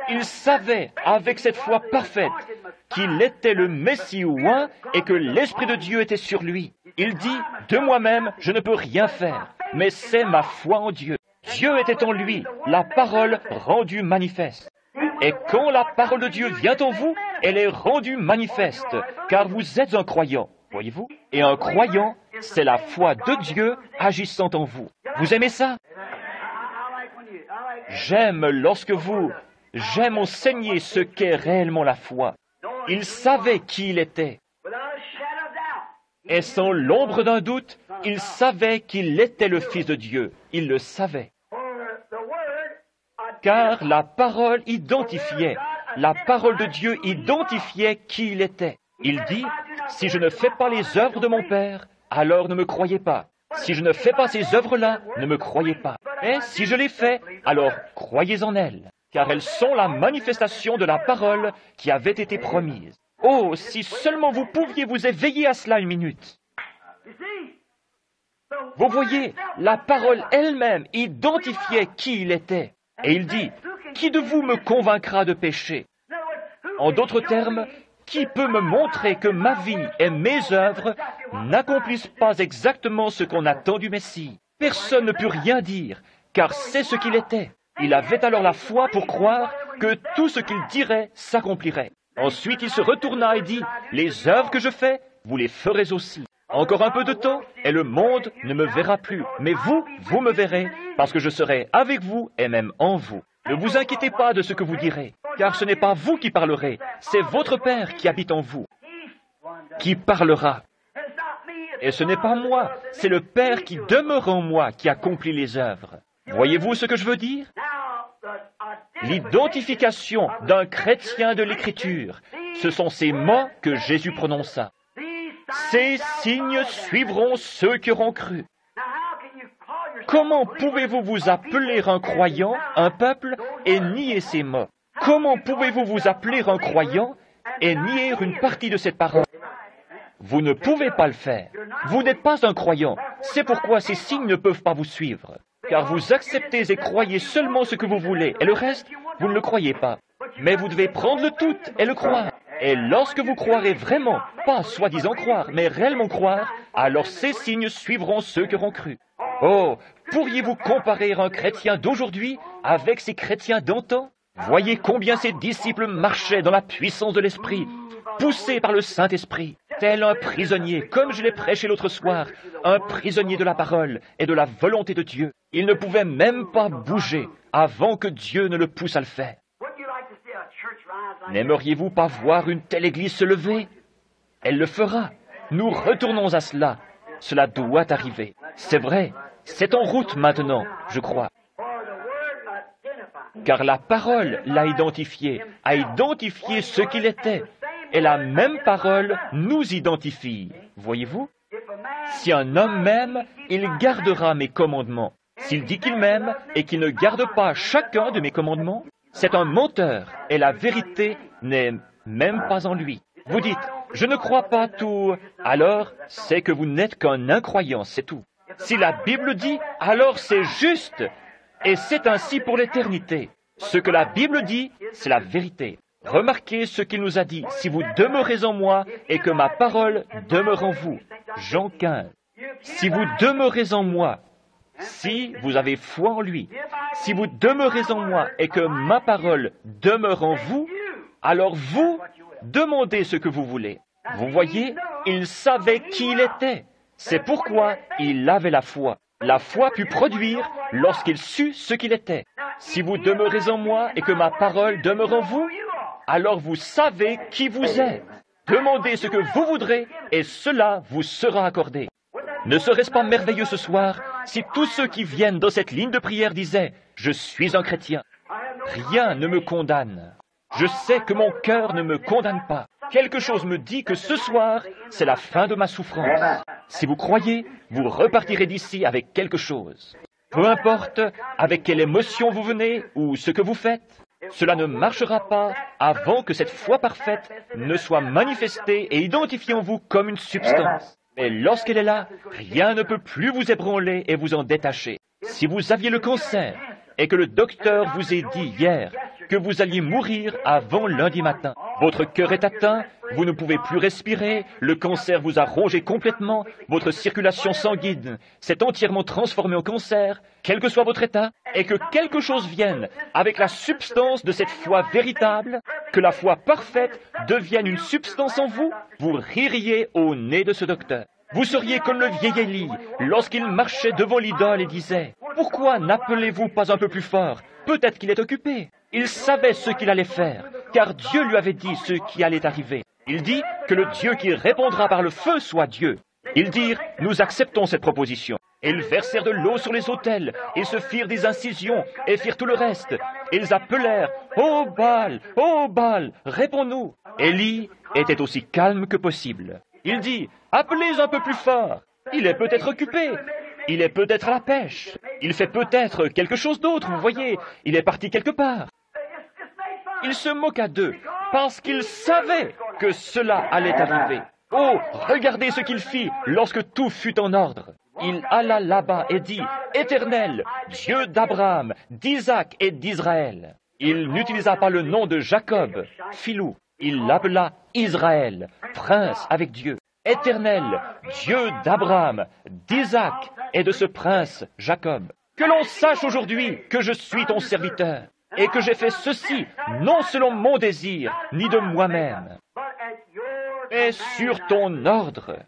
Il savait, avec cette foi parfaite, qu'il était le Messie oint et que l'Esprit de Dieu était sur lui. Il dit, de moi-même, je ne peux rien faire, mais c'est ma foi en Dieu. Dieu était en lui, la parole rendue manifeste. Et quand la parole de Dieu vient en vous, elle est rendue manifeste, car vous êtes un croyant, voyez-vous? Et un croyant, c'est la foi de Dieu agissant en vous. Vous aimez ça? J'aime enseigner ce qu'est réellement la foi. Il savait qui il était. Et sans l'ombre d'un doute, il savait qu'il était le Fils de Dieu. Il le savait. Car la parole identifiait, la parole de Dieu identifiait qui il était. Il dit, si je ne fais pas les œuvres de mon Père, alors ne me croyez pas. Si je ne fais pas ces œuvres-là, ne me croyez pas. Mais si je les fais, alors croyez en elles, car elles sont la manifestation de la parole qui avait été promise. Oh, si seulement vous pouviez vous éveiller à cela une minute. Vous voyez, la parole elle-même identifiait qui il était. Et il dit, qui de vous me convaincra de péché? En d'autres termes, qui peut me montrer que ma vie et mes œuvres n'accomplissent pas exactement ce qu'on attend du Messie? Personne ne put rien dire, car c'est ce qu'il était. Il avait alors la foi pour croire que tout ce qu'il dirait s'accomplirait. Ensuite, il se retourna et dit, les œuvres que je fais, vous les ferez aussi. Encore un peu de temps, et le monde ne me verra plus. Mais vous, vous me verrez, parce que je serai avec vous et même en vous. Ne vous inquiétez pas de ce que vous direz, car ce n'est pas vous qui parlerez, c'est votre Père qui habite en vous, qui parlera. Et ce n'est pas moi, c'est le Père qui demeure en moi qui accomplit les œuvres. Voyez-vous ce que je veux dire? L'identification d'un chrétien de l'Écriture, ce sont ces mots que Jésus prononça. Ces signes suivront ceux qui auront cru. Comment pouvez-vous vous appeler un croyant, un peuple, et nier ces mots? Comment pouvez-vous vous appeler un croyant et nier une partie de cette parole? Vous ne pouvez pas le faire. Vous n'êtes pas un croyant. C'est pourquoi ces signes ne peuvent pas vous suivre. Car vous acceptez et croyez seulement ce que vous voulez, et le reste, vous ne le croyez pas. Mais vous devez prendre le tout et le croire. Et lorsque vous croirez vraiment, pas soi-disant croire, mais réellement croire, alors ces signes suivront ceux qui auront cru. Oh, pourriez-vous comparer un chrétien d'aujourd'hui avec ces chrétiens d'antan? Voyez combien ces disciples marchaient dans la puissance de l'Esprit, poussés par le Saint-Esprit, tel un prisonnier, comme je l'ai prêché l'autre soir, un prisonnier de la parole et de la volonté de Dieu. Il ne pouvait même pas bouger avant que Dieu ne le pousse à le faire. N'aimeriez-vous pas voir une telle Église se lever? Elle le fera. Nous retournons à cela. Cela doit arriver. C'est vrai, c'est en route maintenant, je crois. Car la parole l'a identifié, a identifié ce qu'il était. Et la même parole nous identifie. Voyez-vous? Si un homme m'aime, il gardera mes commandements. S'il dit qu'il m'aime et qu'il ne garde pas chacun de mes commandements, c'est un menteur et la vérité n'est même pas en lui. Vous dites, je ne crois pas tout, alors c'est que vous n'êtes qu'un incroyant, c'est tout. Si la Bible dit, alors c'est juste, et c'est ainsi pour l'éternité. Ce que la Bible dit, c'est la vérité. Remarquez ce qu'il nous a dit, si vous demeurez en moi et que ma parole demeure en vous. Jean 15. Si vous demeurez en moi, si vous avez foi en lui, si vous demeurez en moi et que ma parole demeure en vous, alors vous demandez ce que vous voulez. Vous voyez, il savait qui il était. C'est pourquoi il avait la foi. La foi put produire lorsqu'il sut ce qu'il était. Si vous demeurez en moi et que ma parole demeure en vous, alors vous savez qui vous êtes. Demandez ce que vous voudrez et cela vous sera accordé. Ne serait-ce pas merveilleux ce soir si tous ceux qui viennent dans cette ligne de prière disaient « Je suis un chrétien. Rien ne me condamne. Je sais que mon cœur ne me condamne pas. Quelque chose me dit que ce soir, c'est la fin de ma souffrance. » Si vous croyez, vous repartirez d'ici avec quelque chose. Peu importe avec quelle émotion vous venez ou ce que vous faites, cela ne marchera pas avant que cette foi parfaite ne soit manifestée et identifiée en vous comme une substance. Mais lorsqu'elle est là, rien ne peut plus vous ébranler et vous en détacher. Si vous aviez le cancer et que le docteur vous ait dit hier que vous alliez mourir avant lundi matin, votre cœur est atteint, vous ne pouvez plus respirer, le cancer vous a rongé complètement, votre circulation sanguine s'est entièrement transformée en cancer, quel que soit votre état, et que quelque chose vienne avec la substance de cette foi véritable, que la foi parfaite devienne une substance en vous, vous ririez au nez de ce docteur. Vous seriez comme le vieil Élie lorsqu'il marchait devant l'idole et disait « Pourquoi n'appelez-vous pas un peu plus fort? Peut-être qu'il est occupé. » Il savait ce qu'il allait faire, car Dieu lui avait dit ce qui allait arriver. Il dit que le Dieu qui répondra par le feu soit Dieu. Ils dirent, nous acceptons cette proposition. Et ils versèrent de l'eau sur les autels, ils se firent des incisions et firent tout le reste. Ils appelèrent, ô Baal, réponds-nous. Élie était aussi calme que possible. Il dit, appelez un peu plus fort. Il est peut-être occupé. Il est peut-être à la pêche. Il fait peut-être quelque chose d'autre, vous voyez. Il est parti quelque part. Il se moqua d'eux parce qu'il savait que cela allait arriver. Oh, regardez ce qu'il fit lorsque tout fut en ordre. Il alla là-bas et dit, Éternel, Dieu d'Abraham, d'Isaac et d'Israël. Il n'utilisa pas le nom de Jacob, filou. Il l'appela Israël, prince avec Dieu. Éternel, Dieu d'Abraham, d'Isaac et de ce prince Jacob. Que l'on sache aujourd'hui que je suis ton serviteur et que j'ai fait ceci non selon mon désir, ni de moi-même, mais sur ton ordre,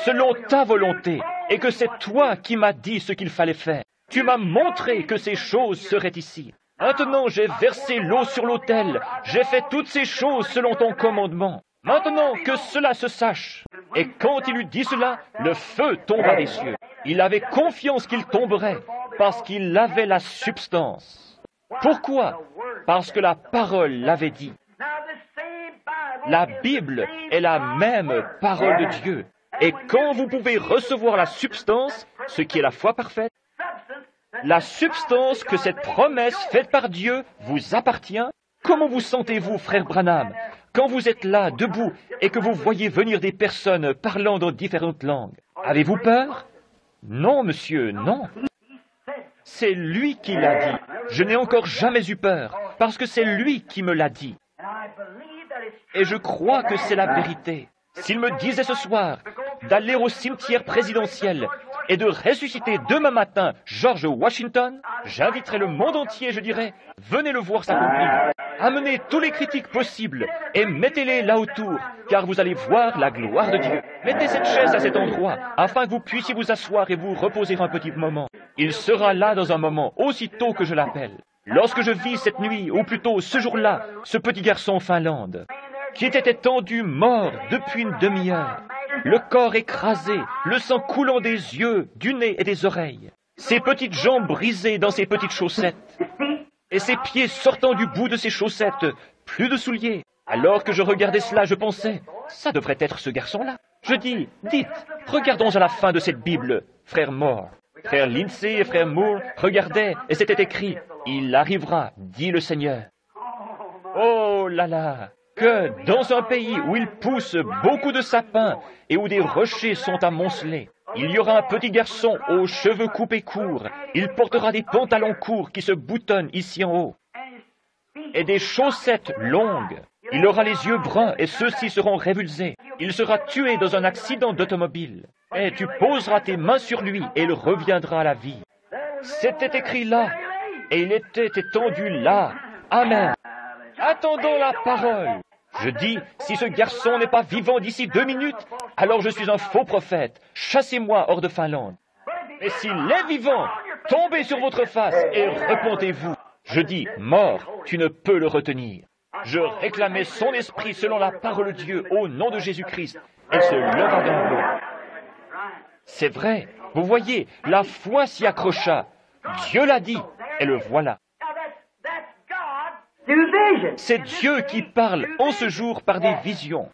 selon ta volonté, et que c'est toi qui m'as dit ce qu'il fallait faire. Tu m'as montré que ces choses seraient ici. Maintenant, j'ai versé l'eau sur l'autel. J'ai fait toutes ces choses selon ton commandement. Maintenant que cela se sache. Et quand il eut dit cela, le feu tomba des cieux. Il avait confiance qu'il tomberait, parce qu'il avait la substance. Pourquoi? Parce que la parole l'avait dit. La Bible est la même parole de Dieu. Et quand vous pouvez recevoir la substance, ce qui est la foi parfaite, la substance que cette promesse faite par Dieu vous appartient, comment vous sentez-vous, frère Branham, quand vous êtes là, debout, et que vous voyez venir des personnes parlant dans différentes langues? Avez-vous peur? Non, monsieur, non. C'est lui qui l'a dit. Je n'ai encore jamais eu peur, parce que c'est lui qui me l'a dit. Et je crois que c'est la vérité. S'il me disait ce soir d'aller au cimetière présidentiel et de ressusciter demain matin George Washington, j'inviterais le monde entier, je dirais, venez le voir s'accomplir. Amenez tous les critiques possibles et mettez-les là autour, car vous allez voir la gloire de Dieu. Mettez cette chaise à cet endroit, afin que vous puissiez vous asseoir et vous reposer un petit moment. Il sera là dans un moment, aussitôt que je l'appelle. Lorsque je vis cette nuit, ou plutôt ce jour-là, ce petit garçon en Finlande, qui était étendu mort depuis une demi-heure, le corps écrasé, le sang coulant des yeux, du nez et des oreilles, ses petites jambes brisées dans ses petites chaussettes, et ses pieds sortant du bout de ses chaussettes, plus de souliers. Alors que je regardais cela, je pensais, ça devrait être ce garçon-là. Je dis, dites, regardons à la fin de cette Bible, frère Moore. Frère Lindsay et frère Moore regardaient, et c'était écrit, il arrivera, dit le Seigneur. Oh là là! Que dans un pays où il pousse beaucoup de sapins et où des rochers sont amoncelés, il y aura un petit garçon aux cheveux coupés courts. Il portera des pantalons courts qui se boutonnent ici en haut et des chaussettes longues. Il aura les yeux bruns et ceux-ci seront révulsés. Il sera tué dans un accident d'automobile. Et tu poseras tes mains sur lui et il reviendra à la vie. C'était écrit là et il était étendu là. Amen. Attendons la parole. Je dis, si ce garçon n'est pas vivant d'ici 2 minutes, alors je suis un faux prophète. Chassez-moi hors de Finlande. Mais s'il est vivant, tombez sur votre face et repentez-vous. Je dis, mort, tu ne peux le retenir. Je réclamais son esprit selon la parole de Dieu au nom de Jésus-Christ. Elle se leva dans l'eau. C'est vrai, vous voyez, la foi s'y accrocha. Dieu l'a dit, et le voilà. C'est Dieu qui parle en ce jour par des visions.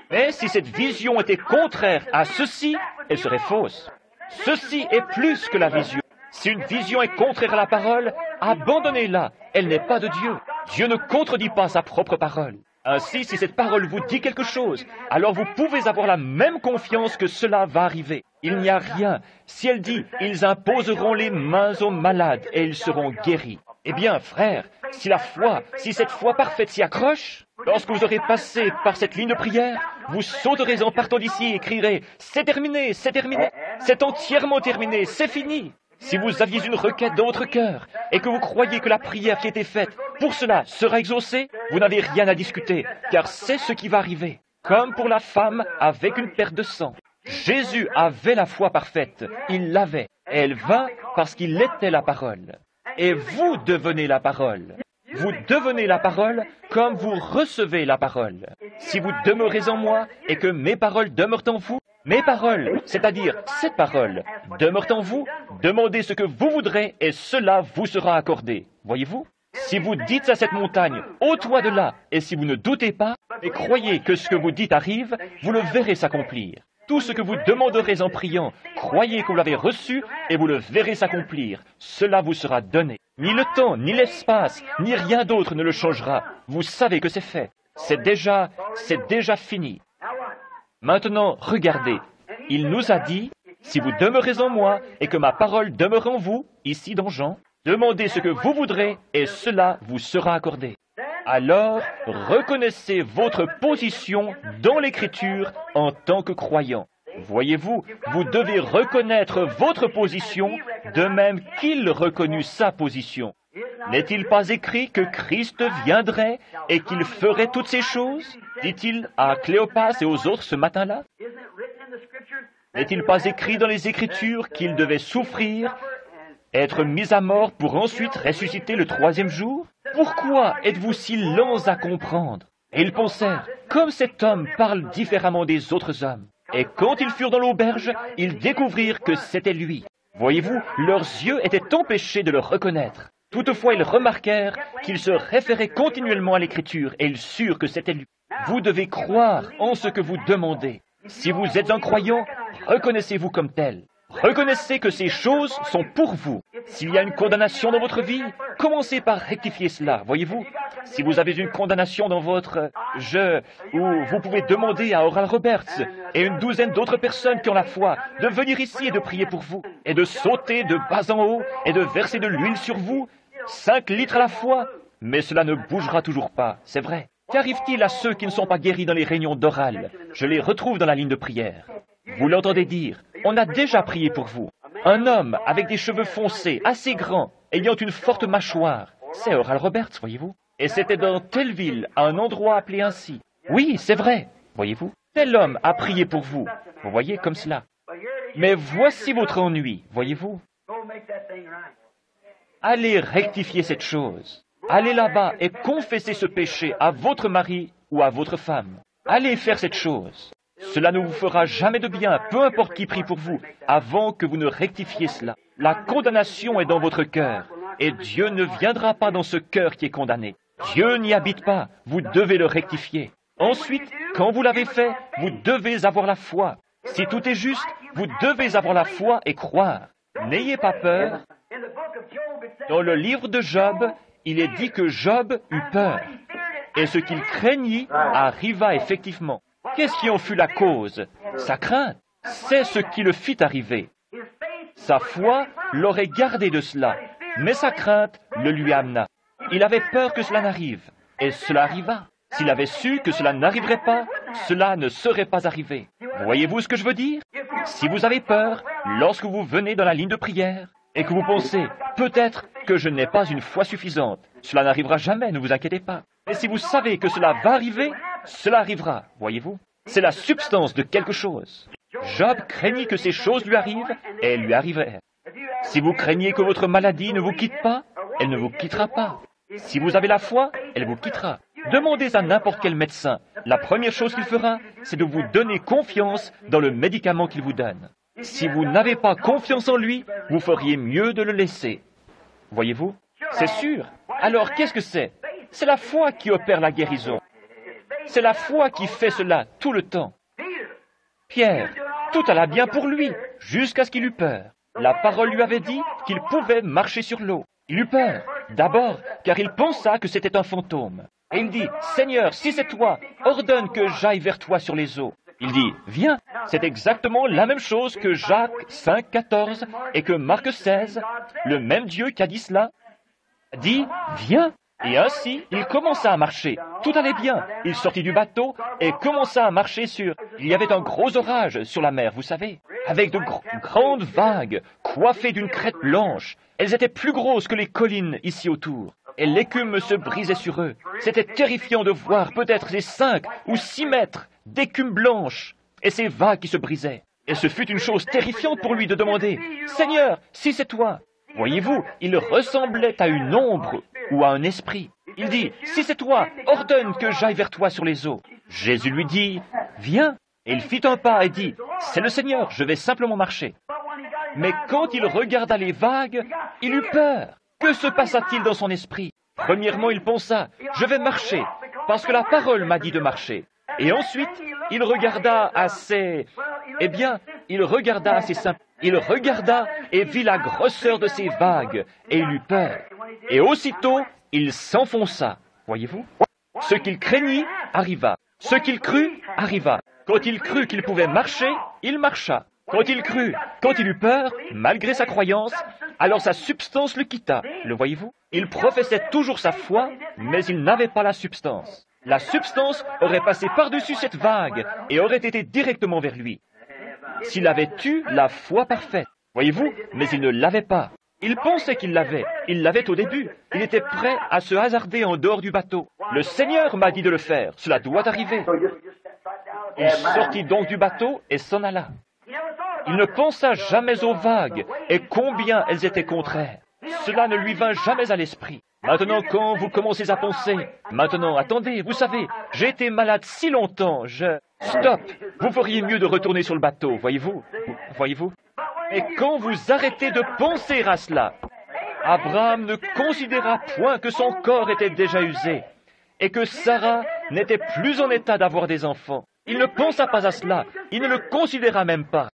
Mais si cette vision était contraire à ceci, elle serait fausse. Ceci est plus que la vision. Si une vision est contraire à la parole, abandonnez-la. Elle n'est pas de Dieu. Dieu ne contredit pas sa propre parole. Ainsi, si cette parole vous dit quelque chose, alors vous pouvez avoir la même confiance que cela va arriver. Il n'y a rien. Si elle dit, ils imposeront les mains aux malades et ils seront guéris. Eh bien, frère, si cette foi parfaite s'y accroche, lorsque vous aurez passé par cette ligne de prière, vous sauterez en partant d'ici et crierez « C'est terminé, c'est entièrement terminé, c'est fini !» Si vous aviez une requête dans votre cœur et que vous croyez que la prière qui a été faite pour cela sera exaucée, vous n'avez rien à discuter, car c'est ce qui va arriver. Comme pour la femme avec une perte de sang. Jésus avait la foi parfaite, il l'avait, et elle vint parce qu'il était la parole. Et vous devenez la parole. Vous devenez la parole comme vous recevez la parole. Si vous demeurez en moi et que mes paroles demeurent en vous, Mes paroles, c'est-à-dire cette parole, demeurent en vous, demandez ce que vous voudrez et cela vous sera accordé. Voyez-vous? Si vous dites à cette montagne, ôte-toi de là, et si vous ne doutez pas, et croyez que ce que vous dites arrive, vous le verrez s'accomplir. Tout ce que vous demanderez en priant, croyez que vous l'avez reçu, et vous le verrez s'accomplir. Cela vous sera donné. Ni le temps, ni l'espace, ni rien d'autre ne le changera. Vous savez que c'est fait. C'est déjà fini. Maintenant, regardez. Il nous a dit, si vous demeurez en moi, et que ma parole demeure en vous, ici dans Jean, demandez ce que vous voudrez, et cela vous sera accordé. Alors, reconnaissez votre position dans l'Écriture en tant que croyant. Voyez-vous, vous devez reconnaître votre position de même qu'il reconnut sa position. N'est-il pas écrit que Christ viendrait et qu'il ferait toutes ces choses? Dit-il à Cléopas et aux autres ce matin-là? N'est-il pas écrit dans les Écritures qu'il devait souffrir, être mis à mort pour ensuite ressusciter le troisième jour? Pourquoi êtes-vous si lents à comprendre? Et ils pensèrent, comme cet homme parle différemment des autres hommes. Et quand ils furent dans l'auberge, ils découvrirent que c'était lui. Voyez-vous, leurs yeux étaient empêchés de le reconnaître. Toutefois, ils remarquèrent qu'il se référait continuellement à l'Écriture et ils surent que c'était lui. Vous devez croire en ce que vous demandez. Si vous êtes un croyant, reconnaissez-vous comme tel. Reconnaissez que ces choses sont pour vous. S'il y a une condamnation dans votre vie, commencez par rectifier cela, voyez-vous. Si vous avez une condamnation dans votre ou vous pouvez demander à Oral Roberts et une douzaine d'autres personnes qui ont la foi de venir ici et de prier pour vous, et de sauter de bas en haut et de verser de l'huile sur vous, 5 litres à la fois, mais cela ne bougera toujours pas, c'est vrai. Qu'arrive-t-il à ceux qui ne sont pas guéris dans les réunions d'oral? Je les retrouve dans la ligne de prière. Vous l'entendez dire, on a déjà prié pour vous. Un homme avec des cheveux foncés, assez grand, ayant une forte mâchoire. C'est Oral Roberts, voyez-vous. Et c'était dans telle ville, à un endroit appelé ainsi. Oui, c'est vrai, voyez-vous. Tel homme a prié pour vous. Vous voyez, comme cela. Mais voici votre ennui, voyez-vous. Allez rectifier cette chose. Allez là-bas et confessez ce péché à votre mari ou à votre femme. Allez faire cette chose. Cela ne vous fera jamais de bien, peu importe qui prie pour vous, avant que vous ne rectifiez cela. La condamnation est dans votre cœur, et Dieu ne viendra pas dans ce cœur qui est condamné. Dieu n'y habite pas, vous devez le rectifier. Ensuite, quand vous l'avez fait, vous devez avoir la foi. Si tout est juste, vous devez avoir la foi et croire. N'ayez pas peur. Dans le livre de Job, il est dit que Job eut peur, et ce qu'il craignit arriva effectivement. Qu'est-ce qui en fut la cause? Sa crainte. C'est ce qui le fit arriver. Sa foi l'aurait gardé de cela, mais sa crainte le lui amena. Il avait peur que cela n'arrive, et cela arriva. S'il avait su que cela n'arriverait pas, cela ne serait pas arrivé. Voyez-vous ce que je veux dire? Si vous avez peur, lorsque vous venez dans la ligne de prière, et que vous pensez, peut-être que je n'ai pas une foi suffisante, cela n'arrivera jamais, ne vous inquiétez pas. Et si vous savez que cela va arriver, cela arrivera, voyez-vous. C'est la substance de quelque chose. Job craignit que ces choses lui arrivent, et elles lui arrivèrent. Si vous craignez que votre maladie ne vous quitte pas, elle ne vous quittera pas. Si vous avez la foi, elle vous quittera. Demandez à n'importe quel médecin. La première chose qu'il fera, c'est de vous donner confiance dans le médicament qu'il vous donne. Si vous n'avez pas confiance en lui, vous feriez mieux de le laisser. Voyez-vous? C'est sûr. Alors, qu'est-ce que c'est? C'est la foi qui opère la guérison. C'est la foi qui fait cela tout le temps. Pierre, tout alla bien pour lui, jusqu'à ce qu'il eût peur. La parole lui avait dit qu'il pouvait marcher sur l'eau. Il eut peur, d'abord, car il pensa que c'était un fantôme. Et il dit, « Seigneur, si c'est toi, ordonne que j'aille vers toi sur les eaux. » Il dit, « Viens. » C'est exactement la même chose que Jacques 5, 14 et que Marc 16. Le même Dieu qui a dit cela dit, « Viens. » Et ainsi, il commença à marcher. Tout allait bien. Il sortit du bateau et commença à marcher sur... Il y avait un gros orage sur la mer, vous savez, avec de grandes vagues, coiffées d'une crête blanche. Elles étaient plus grosses que les collines ici autour. Et l'écume se brisait sur eux. C'était terrifiant de voir peut-être les 5 ou 6 mètres d'écume blanche et ces vagues qui se brisaient. Et ce fut une chose terrifiante pour lui de demander, « Seigneur, si c'est toi !» Voyez-vous, il ressemblait à une ombre ou à un esprit. Il dit, « Si c'est toi, ordonne que j'aille vers toi sur les eaux. » Jésus lui dit, « Viens. » Et il fit un pas et dit, « C'est le Seigneur, je vais simplement marcher. » Mais quand il regarda les vagues, il eut peur. Que se passa-t-il dans son esprit? Premièrement, il pensa, « Je vais marcher, parce que la parole m'a dit de marcher. » Et ensuite, il regarda assez... Eh bien, il regarda assez simple. Il regarda et vit la grosseur de ces vagues, et il eut peur. Et aussitôt, il s'enfonça. Voyez-vous? Ce qu'il craignit arriva. Ce qu'il crut arriva. Quand il crut qu'il pouvait marcher, il marcha. Quand il crut, quand il eut peur, malgré sa croyance, alors sa substance le quitta. Le voyez-vous? Il professait toujours sa foi, mais il n'avait pas la substance. La substance aurait passé par-dessus cette vague et aurait été directement vers lui. S'il avait eu la foi parfaite, voyez-vous, mais il ne l'avait pas. Il pensait qu'il l'avait. Il l'avait au début. Il était prêt à se hasarder en dehors du bateau. Le Seigneur m'a dit de le faire. Cela doit arriver. Il sortit donc du bateau et s'en alla. Il ne pensa jamais aux vagues et combien elles étaient contraires. Cela ne lui vint jamais à l'esprit. Maintenant, quand vous commencez à penser, maintenant, attendez, vous savez, j'ai été malade si longtemps, Stop! Vous feriez mieux de retourner sur le bateau, voyez-vous? Voyez-vous? Et quand vous arrêtez de penser à cela, Abraham ne considéra point que son corps était déjà usé et que Sarah n'était plus en état d'avoir des enfants. Il ne pensa pas à cela, il ne le considéra même pas.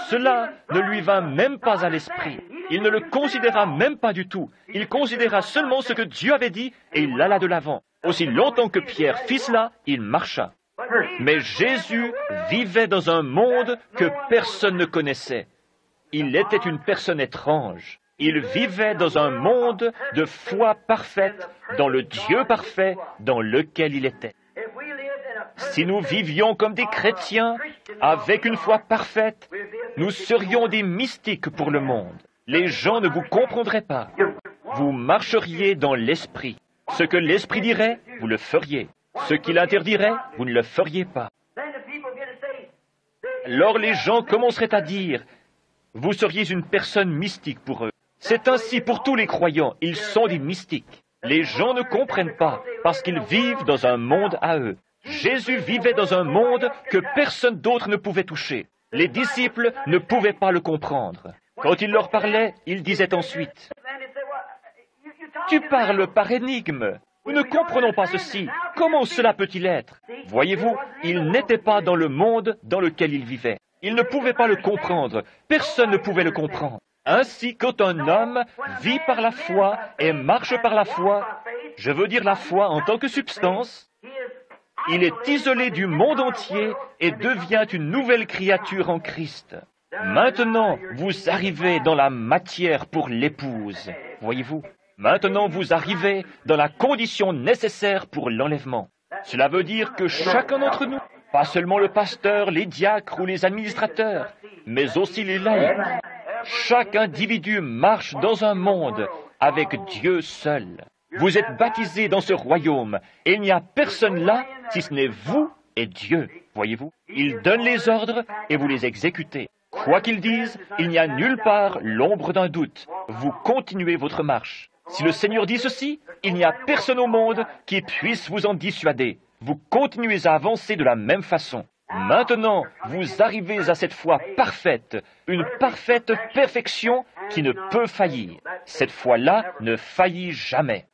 Cela ne lui vint même pas à l'esprit. Il ne le considéra même pas du tout. Il considéra seulement ce que Dieu avait dit et il alla de l'avant. Aussi longtemps que Pierre fit cela, il marcha. Mais Jésus vivait dans un monde que personne ne connaissait. Il était une personne étrange. Il vivait dans un monde de foi parfaite, dans le Dieu parfait dans lequel il était. Si nous vivions comme des chrétiens, avec une foi parfaite, nous serions des mystiques pour le monde. Les gens ne vous comprendraient pas. Vous marcheriez dans l'esprit. Ce que l'esprit dirait, vous le feriez. Ce qu'il interdirait, vous ne le feriez pas. Alors les gens commenceraient à dire, vous seriez une personne mystique pour eux. C'est ainsi pour tous les croyants, ils sont des mystiques. Les gens ne comprennent pas, parce qu'ils vivent dans un monde à eux. Jésus vivait dans un monde que personne d'autre ne pouvait toucher. Les disciples ne pouvaient pas le comprendre. Quand il leur parlait, il disait ensuite, « Tu parles par énigme. Nous ne comprenons pas ceci. Comment cela peut-il être ?» Voyez-vous, il n'était pas dans le monde dans lequel il vivait. Il ne pouvait pas le comprendre. Personne ne pouvait le comprendre. Ainsi, quand un homme vit par la foi et marche par la foi, je veux dire la foi en tant que substance, il est isolé du monde entier et devient une nouvelle créature en Christ. Maintenant, vous arrivez dans la matière pour l'épouse, voyez-vous. Maintenant, vous arrivez dans la condition nécessaire pour l'enlèvement. Cela veut dire que chacun d'entre nous, pas seulement le pasteur, les diacres ou les administrateurs, mais aussi les laïcs, chaque individu marche dans un monde avec Dieu seul. Vous êtes baptisés dans ce royaume et il n'y a personne là si ce n'est vous et Dieu, voyez-vous. Il donne les ordres et vous les exécutez. Quoi qu'ils disent, il n'y a nulle part l'ombre d'un doute. Vous continuez votre marche. Si le Seigneur dit ceci, il n'y a personne au monde qui puisse vous en dissuader. Vous continuez à avancer de la même façon. Maintenant, vous arrivez à cette foi parfaite, une parfaite perfection qui ne peut faillir. Cette foi-là ne faillit jamais.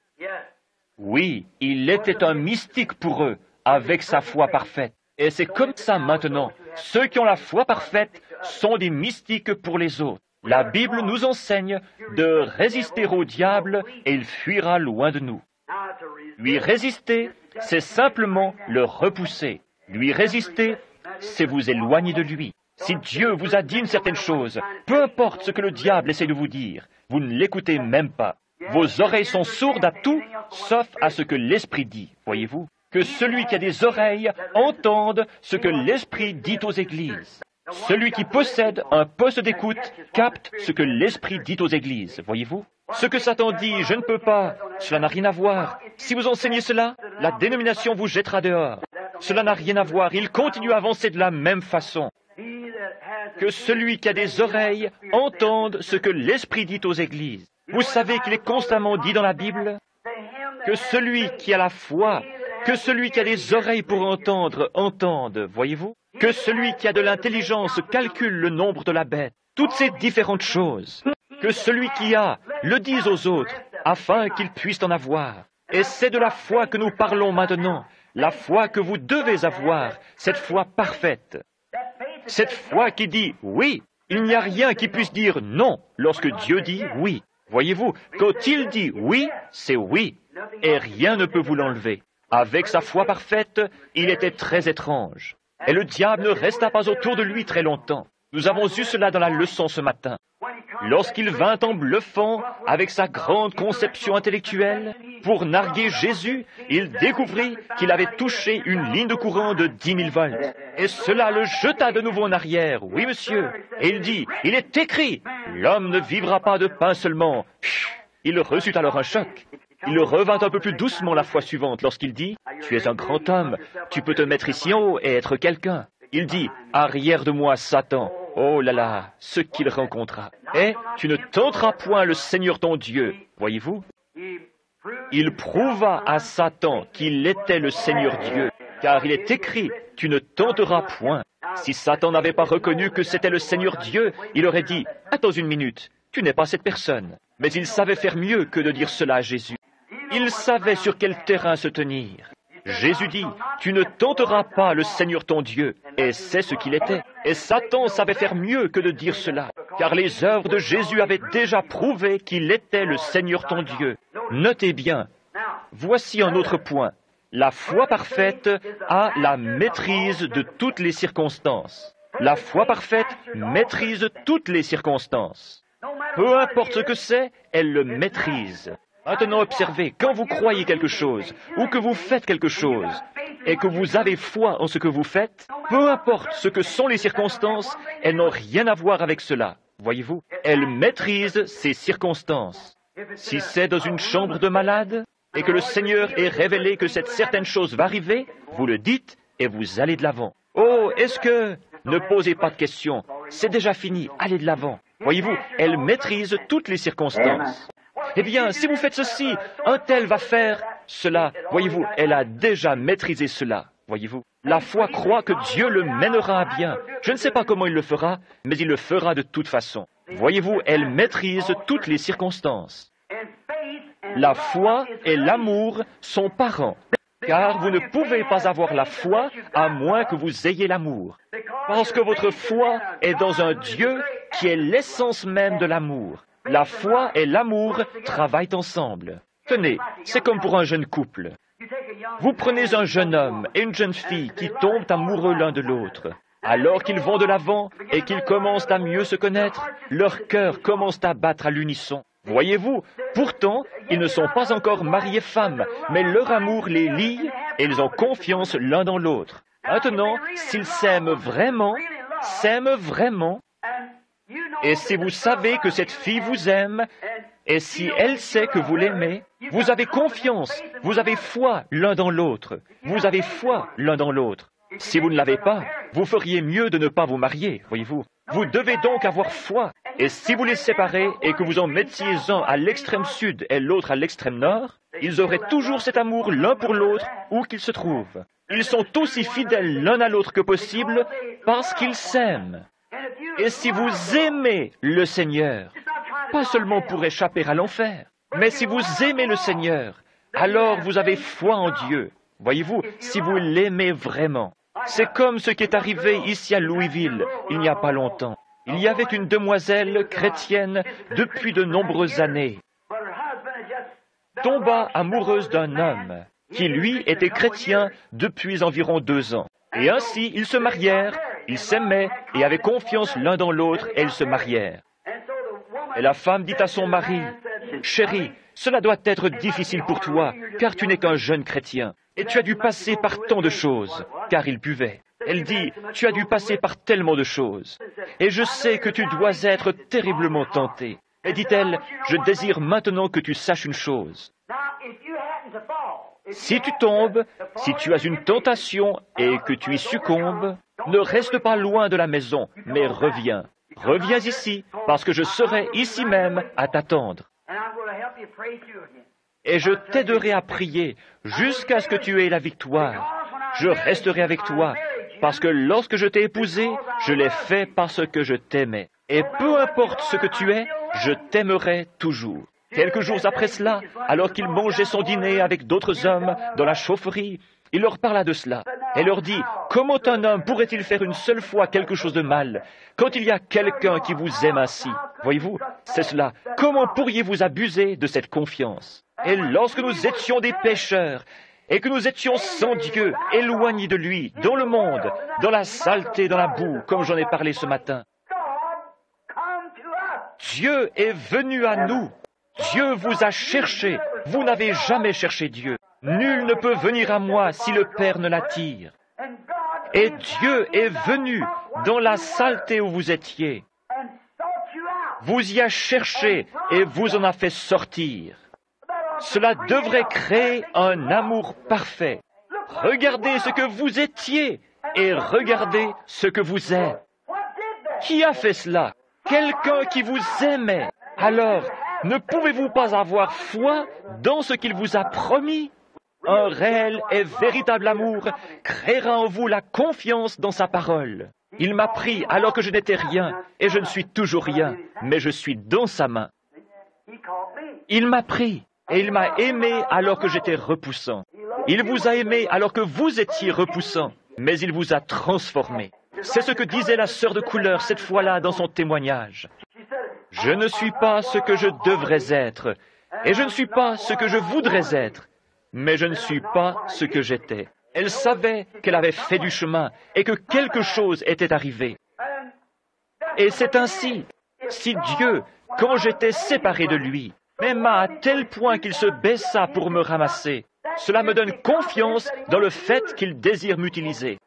Oui, il était un mystique pour eux, avec sa foi parfaite. Et c'est comme ça maintenant. Ceux qui ont la foi parfaite sont des mystiques pour les autres. La Bible nous enseigne de résister au diable et il fuira loin de nous. Lui résister, c'est simplement le repousser. Lui résister, c'est vous éloigner de lui. Si Dieu vous a dit une certaine chose, peu importe ce que le diable essaie de vous dire, vous ne l'écoutez même pas. Vos oreilles sont sourdes à tout, sauf à ce que l'Esprit dit, voyez-vous. Que celui qui a des oreilles entende ce que l'Esprit dit aux églises. Celui qui possède un poste d'écoute capte ce que l'Esprit dit aux églises, voyez-vous. Ce que Satan dit, je ne peux pas, cela n'a rien à voir. Si vous enseignez cela, la dénomination vous jettera dehors. Cela n'a rien à voir, il continue à avancer de la même façon. Que celui qui a des oreilles entende ce que l'Esprit dit aux églises. Vous savez qu'il est constamment dit dans la Bible que celui qui a la foi, que celui qui a des oreilles pour entendre, entende, voyez-vous. Que celui qui a de l'intelligence calcule le nombre de la bête. Toutes ces différentes choses. Que celui qui a le dise aux autres, afin qu'ils puissent en avoir. Et c'est de la foi que nous parlons maintenant. La foi que vous devez avoir, cette foi parfaite. Cette foi qui dit oui. Il n'y a rien qui puisse dire non lorsque Dieu dit oui. Voyez-vous, quand il dit oui, c'est oui. Et rien ne peut vous l'enlever. Avec sa foi parfaite, il était très étrange. Et le diable ne resta pas autour de lui très longtemps. Nous avons eu cela dans la leçon ce matin. Lorsqu'il vint en bluffant avec sa grande conception intellectuelle pour narguer Jésus, il découvrit qu'il avait touché une ligne de courant de 10 000 volts. Et cela le jeta de nouveau en arrière. Oui, monsieur. Et il dit, il est écrit, l'homme ne vivra pas de pain seulement. Il reçut alors un choc. Il revint un peu plus doucement la fois suivante lorsqu'il dit, tu es un grand homme, tu peux te mettre ici en haut et être quelqu'un. Il dit, arrière de moi, Satan. Oh là là, ce qu'il rencontra. Et tu ne tenteras point le Seigneur ton Dieu. Voyez-vous? Il prouva à Satan qu'il était le Seigneur Dieu, car il est écrit, tu ne tenteras point. Si Satan n'avait pas reconnu que c'était le Seigneur Dieu, il aurait dit, attends une minute, tu n'es pas cette personne. Mais il savait faire mieux que de dire cela à Jésus. Il savait sur quel terrain se tenir. Jésus dit, tu ne tenteras pas le Seigneur ton Dieu. Et c'est ce qu'il était. Et Satan savait faire mieux que de dire cela, car les œuvres de Jésus avaient déjà prouvé qu'il était le Seigneur ton Dieu. Notez bien, voici un autre point. La foi parfaite a la maîtrise de toutes les circonstances. La foi parfaite maîtrise toutes les circonstances. Peu importe ce que c'est, elle le maîtrise. Maintenant, observez, quand vous croyez quelque chose, ou que vous faites quelque chose, et que vous avez foi en ce que vous faites, peu importe ce que sont les circonstances, elles n'ont rien à voir avec cela. Voyez-vous, elle maîtrise ces circonstances. Si c'est dans une chambre de malade, et que le Seigneur ait révélé que cette certaine chose va arriver, vous le dites, et vous allez de l'avant. Oh, est-ce que... Ne posez pas de questions, c'est déjà fini, allez de l'avant. Voyez-vous, elle maîtrise toutes les circonstances. Eh bien, si vous faites ceci, un tel va faire cela. Voyez-vous, elle a déjà maîtrisé cela. Voyez-vous, la foi croit que Dieu le mènera à bien. Je ne sais pas comment il le fera, mais il le fera de toute façon. Voyez-vous, elle maîtrise toutes les circonstances. La foi et l'amour sont parents, car vous ne pouvez pas avoir la foi à moins que vous ayez l'amour. Parce que votre foi est dans un Dieu qui est l'essence même de l'amour. La foi et l'amour travaillent ensemble. Tenez, c'est comme pour un jeune couple. Vous prenez un jeune homme et une jeune fille qui tombent amoureux l'un de l'autre. Alors qu'ils vont de l'avant et qu'ils commencent à mieux se connaître, leurs cœurs commencent à battre à l'unisson. Voyez-vous, pourtant, ils ne sont pas encore mariés femmes, mais leur amour les lie et ils ont confiance l'un dans l'autre. Maintenant, s'ils s'aiment vraiment, et si vous savez que cette fille vous aime, et si elle sait que vous l'aimez, vous avez confiance, vous avez foi l'un dans l'autre, vous avez foi l'un dans l'autre. Si vous ne l'avez pas, vous feriez mieux de ne pas vous marier, voyez-vous. Vous devez donc avoir foi. Et si vous les séparez et que vous en mettiez un à l'extrême sud et l'autre à l'extrême nord, ils auraient toujours cet amour l'un pour l'autre où qu'ils se trouvent. Ils sont aussi fidèles l'un à l'autre que possible parce qu'ils s'aiment. Et si vous aimez le Seigneur, pas seulement pour échapper à l'enfer, mais si vous aimez le Seigneur, alors vous avez foi en Dieu. Voyez-vous, si vous l'aimez vraiment. C'est comme ce qui est arrivé ici à Louisville, il n'y a pas longtemps. Il y avait une demoiselle chrétienne depuis de nombreuses années, tomba amoureuse d'un homme qui, lui, était chrétien depuis environ 2 ans. Et ainsi, ils se marièrent, ils s'aimaient et avaient confiance l'un dans l'autre et ils se marièrent. Et la femme dit à son mari, « Chéri, cela doit être difficile pour toi, car tu n'es qu'un jeune chrétien. Et tu as dû passer par tant de choses, car il buvait. » Elle dit, « Tu as dû passer par tellement de choses. Et je sais que tu dois être terriblement tenté. » Et dit-elle, « Je désire maintenant que tu saches une chose. Si tu tombes, si tu as une tentation et que tu y succombes, ne reste pas loin de la maison, mais reviens. Reviens ici, parce que je serai ici même à t'attendre. Et je t'aiderai à prier jusqu'à ce que tu aies la victoire. Je resterai avec toi, Parce que lorsque je t'ai épousé, je l'ai fait parce que je t'aimais. Et peu importe ce que tu es, je t'aimerai toujours. Quelques jours après cela, alors qu'il mangeait son dîner avec d'autres hommes dans la chaufferie, il leur parla de cela et leur dit, « Comment un homme pourrait-il faire une seule fois quelque chose de mal quand il y a quelqu'un qui vous aime ainsi ?» Voyez-vous, c'est cela. Comment pourriez-vous abuser de cette confiance? Et lorsque nous étions des pécheurs, et que nous étions sans Dieu, éloignés de lui, dans le monde, dans la saleté, dans la boue, comme j'en ai parlé ce matin, Dieu est venu à nous. Dieu vous a cherché. Vous n'avez jamais cherché Dieu. Nul ne peut venir à moi si le Père ne l'attire. Et Dieu est venu dans la saleté où vous étiez. Vous y a cherché et vous en a fait sortir. Cela devrait créer un amour parfait. Regardez ce que vous étiez et regardez ce que vous êtes. Qui a fait cela? Quelqu'un qui vous aimait. Alors, ne pouvez-vous pas avoir foi dans ce qu'il vous a promis? Un réel et véritable amour créera en vous la confiance dans sa parole. Il m'a pris alors que je n'étais rien, et je ne suis toujours rien, mais je suis dans sa main. Il m'a pris, et il m'a aimé alors que j'étais repoussant. Il vous a aimé alors que vous étiez repoussant, mais il vous a transformé. C'est ce que disait la sœur de couleur cette fois-là dans son témoignage. Je ne suis pas ce que je devrais être, et je ne suis pas ce que je voudrais être, mais je ne suis pas ce que j'étais. Elle savait qu'elle avait fait du chemin et que quelque chose était arrivé. Et c'est ainsi, si Dieu, quand j'étais séparé de lui, m'aima à tel point qu'il se baissa pour me ramasser, cela me donne confiance dans le fait qu'il désire m'utiliser.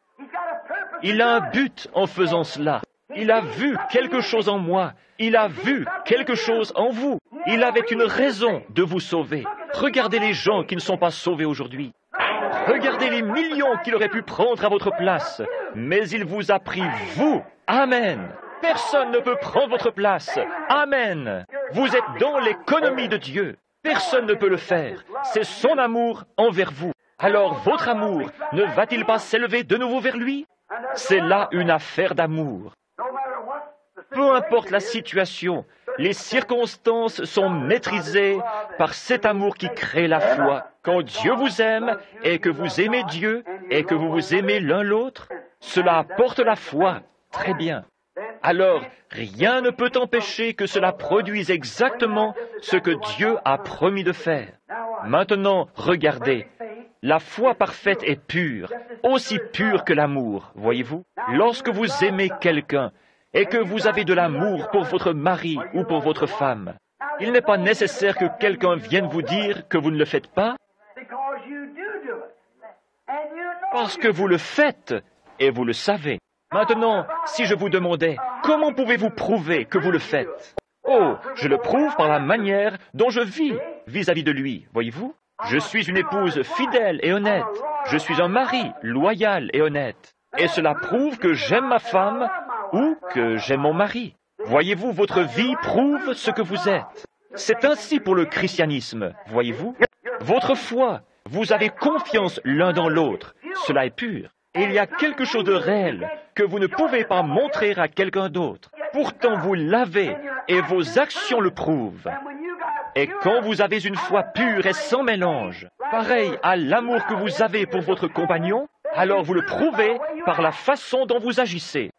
Il a un but en faisant cela. Il a vu quelque chose en moi. Il a vu quelque chose en vous. Il avait une raison de vous sauver. Regardez les gens qui ne sont pas sauvés aujourd'hui. Regardez les millions qu'il aurait pu prendre à votre place. Mais il vous a pris, vous. Amen. Personne ne peut prendre votre place. Amen. Vous êtes dans l'économie de Dieu. Personne ne peut le faire. C'est son amour envers vous. Alors votre amour ne va-t-il pas s'élever de nouveau vers lui? C'est là une affaire d'amour. Peu importe la situation, les circonstances sont maîtrisées par cet amour qui crée la foi. Quand Dieu vous aime et que vous aimez Dieu et que vous vous aimez l'un l'autre, cela apporte la foi. Très bien. Alors, rien ne peut empêcher que cela produise exactement ce que Dieu a promis de faire. Maintenant, regardez. La foi parfaite est pure, aussi pure que l'amour, voyez-vous. Lorsque vous aimez quelqu'un et que vous avez de l'amour pour votre mari ou pour votre femme, il n'est pas nécessaire que quelqu'un vienne vous dire que vous ne le faites pas, parce que vous le faites et vous le savez. Maintenant, si je vous demandais, comment pouvez-vous prouver que vous le faites? Oh, je le prouve par la manière dont je vis vis-à-vis de lui, voyez-vous. Je suis une épouse fidèle et honnête. Je suis un mari loyal et honnête. Et cela prouve que j'aime ma femme ou que j'aime mon mari. Voyez-vous, votre vie prouve ce que vous êtes. C'est ainsi pour le christianisme, voyez-vous. Votre foi, vous avez confiance l'un dans l'autre. Cela est pur. Et il y a quelque chose de réel que vous ne pouvez pas montrer à quelqu'un d'autre. Pourtant, vous l'avez et vos actions le prouvent. Et quand vous avez une foi pure et sans mélange, pareil à l'amour que vous avez pour votre compagnon, alors vous le prouvez par la façon dont vous agissez.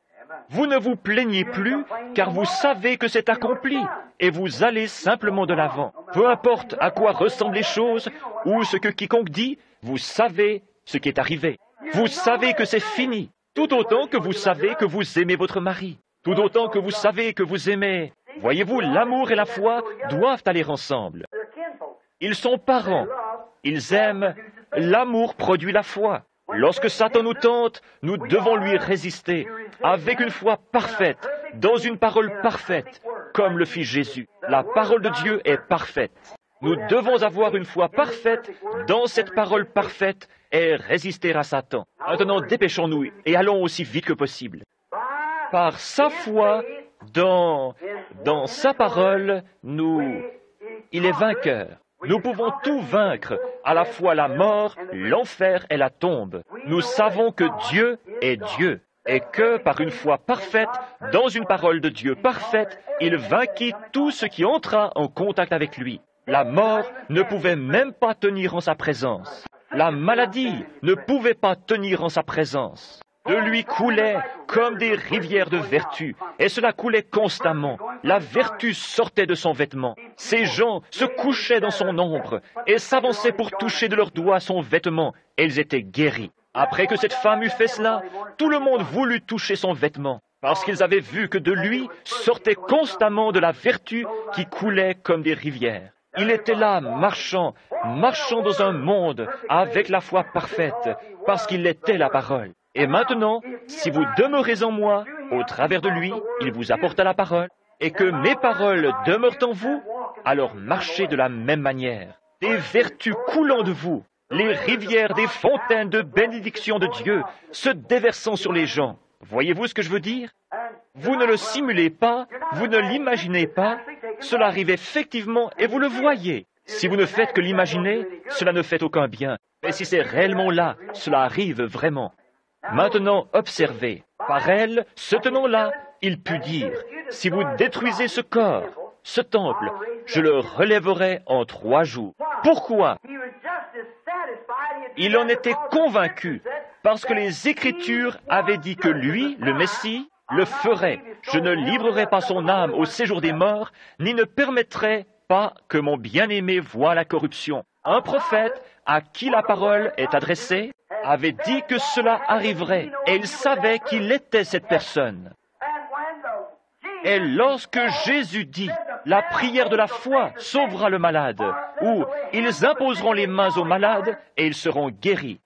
Vous ne vous plaignez plus, car vous savez que c'est accompli, et vous allez simplement de l'avant. Peu importe à quoi ressemblent les choses, ou ce que quiconque dit, vous savez ce qui est arrivé. Vous savez que c'est fini, tout autant que vous savez que vous aimez votre mari, tout autant que vous savez que vous aimez. Voyez-vous, l'amour et la foi doivent aller ensemble. Ils sont parents. Ils aiment. L'amour produit la foi. Lorsque Satan nous tente, nous devons lui résister avec une foi parfaite, dans une parole parfaite, comme le fit Jésus. La parole de Dieu est parfaite. Nous devons avoir une foi parfaite dans cette parole parfaite et résister à Satan. Maintenant, dépêchons-nous et allons aussi vite que possible. Par sa foi, dans sa parole, il est vainqueur. Nous pouvons tout vaincre, à la fois la mort, l'enfer et la tombe. Nous savons que Dieu est Dieu, et que, par une foi parfaite, dans une parole de Dieu parfaite, il vainquit tout ce qui entra en contact avec lui. La mort ne pouvait même pas tenir en sa présence. La maladie ne pouvait pas tenir en sa présence. De lui coulait comme des rivières de vertu, et cela coulait constamment. La vertu sortait de son vêtement. Ces gens se couchaient dans son ombre et s'avançaient pour toucher de leurs doigts son vêtement, et ils étaient guéris. Après que cette femme eut fait cela, tout le monde voulut toucher son vêtement, parce qu'ils avaient vu que de lui sortait constamment de la vertu qui coulait comme des rivières. Il était là, marchant dans un monde avec la foi parfaite, parce qu'il était la parole. Et maintenant, si vous demeurez en moi, au travers de lui, il vous apporta la parole, et que mes paroles demeurent en vous, alors marchez de la même manière, des vertus coulant de vous, les rivières des fontaines de bénédiction de Dieu se déversant sur les gens. Voyez-vous ce que je veux dire? Vous ne le simulez pas, vous ne l'imaginez pas, cela arrive effectivement et vous le voyez. Si vous ne faites que l'imaginer, cela ne fait aucun bien. Mais si c'est réellement là, cela arrive vraiment. Maintenant, observez. Par elle, se tenant là, il put dire, « Si vous détruisez ce corps, ce temple, je le relèverai en 3 jours. » Pourquoi? Il en était convaincu, parce que les Écritures avaient dit que lui, le Messie, le ferait. Je ne livrerai pas son âme au séjour des morts, ni ne permettrai pas que mon bien-aimé voie la corruption. Un prophète à qui la parole est adressée avait dit que cela arriverait, et il savait qu'il était cette personne. Et lorsque Jésus dit, la prière de la foi sauvera le malade, ou ils imposeront les mains aux malades et ils seront guéris.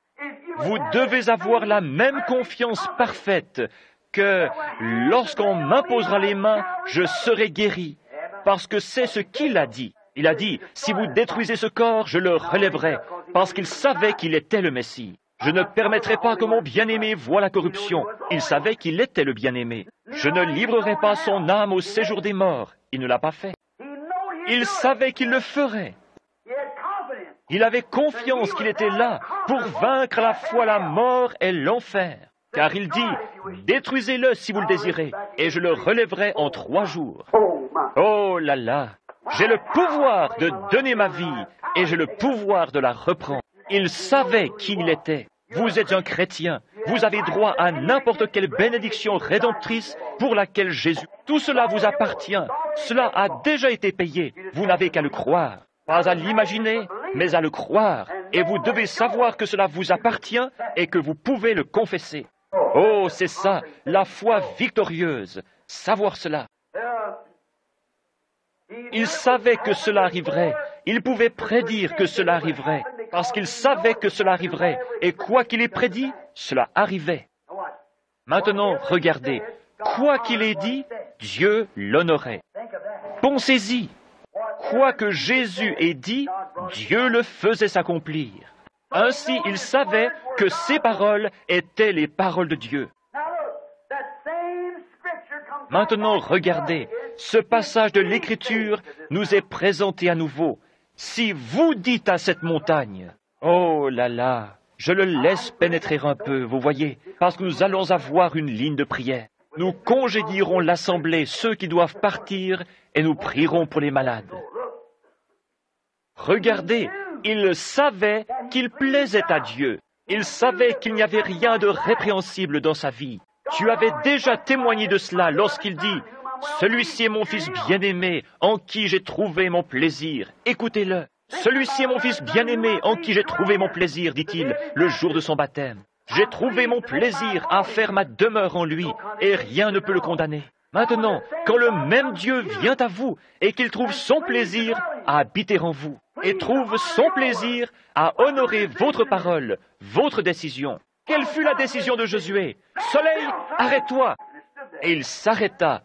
Vous devez avoir la même confiance parfaite que lorsqu'on m'imposera les mains, je serai guéri, parce que c'est ce qu'il a dit. Il a dit, si vous détruisez ce corps, je le relèverai, parce qu'il savait qu'il était le Messie. Je ne permettrai pas que mon bien-aimé voie la corruption. Il savait qu'il était le bien-aimé. Je ne livrerai pas son âme au séjour des morts. Il ne l'a pas fait. Il savait qu'il le ferait. Il avait confiance qu'il était là pour vaincre à la fois la mort et l'enfer. Car il dit, détruisez-le si vous le désirez, et je le relèverai en 3 jours. Oh là là, j'ai le pouvoir de donner ma vie, et j'ai le pouvoir de la reprendre. Il savait qui il était. Vous êtes un chrétien. Vous avez droit à n'importe quelle bénédiction rédemptrice pour laquelle Jésus. Tout cela vous appartient. Cela a déjà été payé. Vous n'avez qu'à le croire. Pas à l'imaginer, mais à le croire. Et vous devez savoir que cela vous appartient et que vous pouvez le confesser. Oh, c'est ça, la foi victorieuse. Savoir cela. Il savait que cela arriverait. Il pouvait prédire que cela arriverait. Parce qu'il savait que cela arriverait. Et quoi qu'il ait prédit, cela arrivait. Maintenant, regardez. Quoi qu'il ait dit, Dieu l'honorait. Pensez-y. Quoi que Jésus ait dit, Dieu le faisait s'accomplir. Ainsi, il savait que ces paroles étaient les paroles de Dieu. Maintenant, regardez. Ce passage de l'Écriture nous est présenté à nouveau. Si vous dites à cette montagne, « Oh là là, je le laisse pénétrer un peu, vous voyez, parce que nous allons avoir une ligne de prière. Nous congédierons l'assemblée, ceux qui doivent partir, et nous prierons pour les malades. » Regardez, il savait qu'il plaisait à Dieu. Il savait qu'il n'y avait rien de répréhensible dans sa vie. Tu avais déjà témoigné de cela lorsqu'il dit, « Celui-ci est mon fils bien-aimé, en qui j'ai trouvé mon plaisir. Écoutez-le. Celui-ci est mon fils bien-aimé, en qui j'ai trouvé mon plaisir, dit-il, le jour de son baptême. J'ai trouvé mon plaisir à faire ma demeure en lui, et rien ne peut le condamner. » Maintenant, quand le même Dieu vient à vous et qu'il trouve son plaisir à habiter en vous, et trouve son plaisir à honorer votre parole, votre décision. Quelle fut la décision de Josué? « Soleil, arrête-toi !» Et il s'arrêta.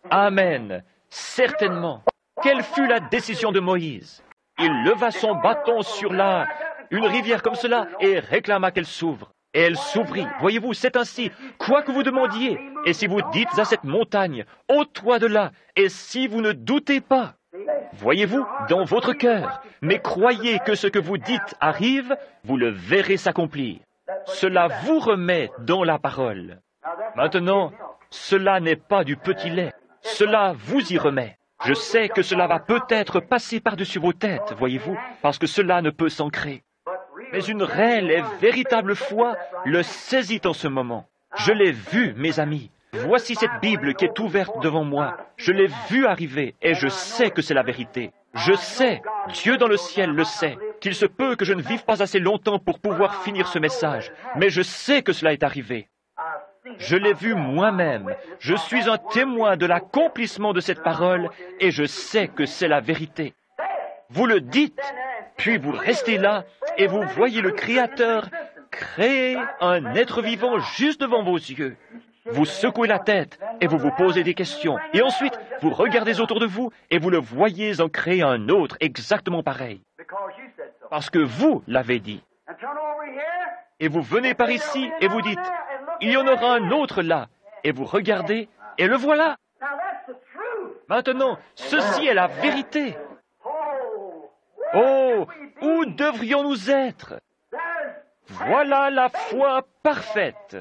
Amen. Certainement. Quelle fut la décision de Moïse? Il leva son bâton sur une rivière comme cela et réclama qu'elle s'ouvre. Et elle s'ouvrit. Voyez-vous, c'est ainsi. Quoi que vous demandiez, et si vous dites à cette montagne, ôte-toi de là, et si vous ne doutez pas, voyez-vous, dans votre cœur, mais croyez que ce que vous dites arrive, vous le verrez s'accomplir. Cela vous remet dans la parole. Maintenant, cela n'est pas du petit lait. Cela vous y remet. Je sais que cela va peut-être passer par-dessus vos têtes, voyez-vous, parce que cela ne peut s'ancrer. Mais une réelle et véritable foi le saisit en ce moment. Je l'ai vu, mes amis. Voici cette Bible qui est ouverte devant moi. Je l'ai vue arriver et je sais que c'est la vérité. Je sais, Dieu dans le ciel le sait, qu'il se peut que je ne vive pas assez longtemps pour pouvoir finir ce message, mais je sais que cela est arrivé. Je l'ai vu moi-même. Je suis un témoin de l'accomplissement de cette parole et je sais que c'est la vérité. Vous le dites, puis vous restez là et vous voyez le Créateur créer un être vivant juste devant vos yeux. Vous secouez la tête et vous vous posez des questions. Et ensuite, vous regardez autour de vous et vous le voyez en créer un autre exactement pareil. Parce que vous l'avez dit. Et vous venez par ici et vous dites, il y en aura un autre là. Et vous regardez et le voilà. Maintenant, ceci est la vérité. Oh, où devrions-nous être? Voilà la foi parfaite.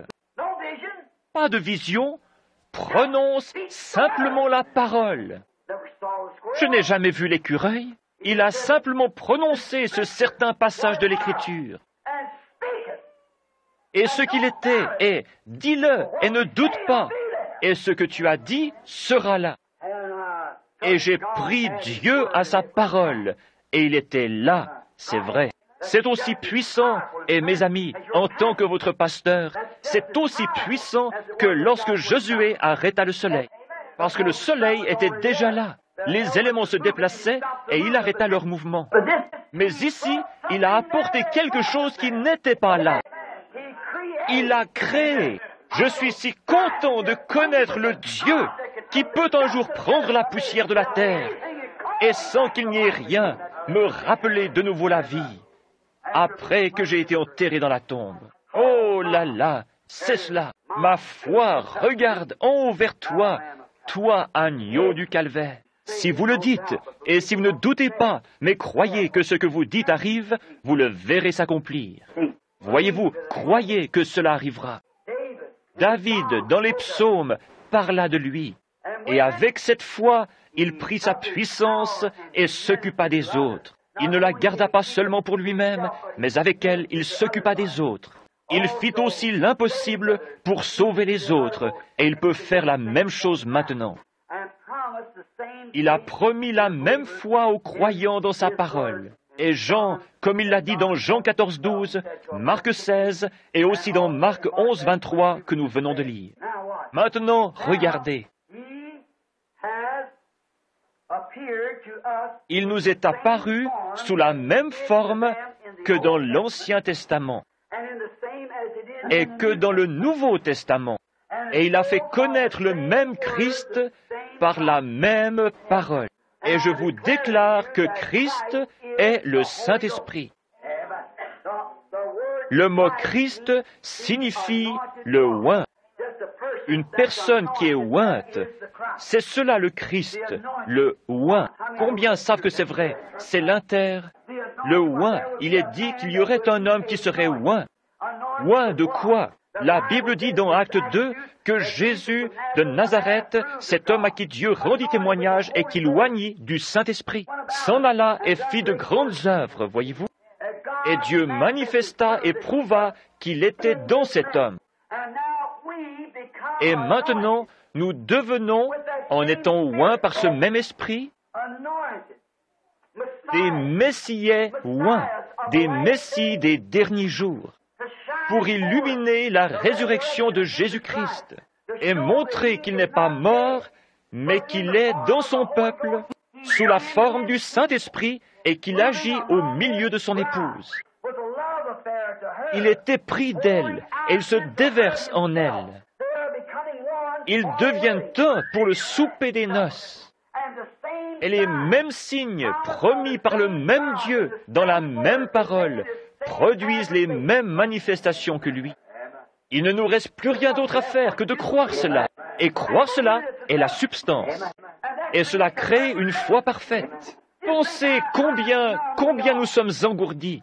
Pas de vision, prononce simplement la parole. Je n'ai jamais vu l'écureuil. Il a simplement prononcé ce certain passage de l'Écriture. Et ce qu'il était est, dis-le et ne doute pas. Et ce que tu as dit sera là. Et j'ai pris Dieu à sa parole. Et il était là, c'est vrai. C'est aussi puissant, et mes amis, en tant que votre pasteur, c'est aussi puissant que lorsque Josué arrêta le soleil. Parce que le soleil était déjà là. Les éléments se déplaçaient et il arrêta leur mouvement. Mais ici, il a apporté quelque chose qui n'était pas là. Il a créé. Je suis si content de connaître le Dieu qui peut un jour prendre la poussière de la terre et sans qu'il n'y ait rien, me rappeler de nouveau la vie. Après que j'ai été enterré dans la tombe. Oh là là, c'est cela. Ma foi regarde en haut vers toi, toi agneau du calvaire. Si vous le dites, et si vous ne doutez pas, mais croyez que ce que vous dites arrive, vous le verrez s'accomplir. Voyez-vous, croyez que cela arrivera. David, dans les psaumes, parla de lui. Et avec cette foi, il prit sa puissance et s'occupa des autres. Il ne la garda pas seulement pour lui-même, mais avec elle, il s'occupa des autres. Il fit aussi l'impossible pour sauver les autres, et il peut faire la même chose maintenant. Il a promis la même foi aux croyants dans sa parole. Et Jean, comme il l'a dit dans Jean 14, 12, Marc 16, et aussi dans Marc 11, 23, que nous venons de lire. Maintenant, regardez. Il nous est apparu sous la même forme que dans l'Ancien Testament et que dans le Nouveau Testament. Et il a fait connaître le même Christ par la même parole. Et je vous déclare que Christ est le Saint-Esprit. Le mot Christ signifie le oint. Une personne qui est ointe, c'est cela le Christ, le oint. Combien savent que c'est vrai? C'est l'inter. Le oint, il est dit qu'il y aurait un homme qui serait oint. Oint de quoi? La Bible dit dans Acte 2 que Jésus de Nazareth, cet homme à qui Dieu rendit témoignage et qui l'oignit du Saint-Esprit, s'en alla et fit de grandes œuvres, voyez-vous. Et Dieu manifesta et prouva qu'il était dans cet homme. Et maintenant, nous devenons, en étant oints par ce même esprit, des messiais oints, des messies des derniers jours, pour illuminer la résurrection de Jésus-Christ et montrer qu'il n'est pas mort, mais qu'il est dans son peuple, sous la forme du Saint-Esprit, et qu'il agit au milieu de son épouse. Il est épris d'elle, et il se déverse en elle. Ils deviennent un pour le souper des noces. Et les mêmes signes promis par le même Dieu, dans la même parole, produisent les mêmes manifestations que lui. Il ne nous reste plus rien d'autre à faire que de croire cela. Et croire cela est la substance. Et cela crée une foi parfaite. Pensez combien nous sommes engourdis.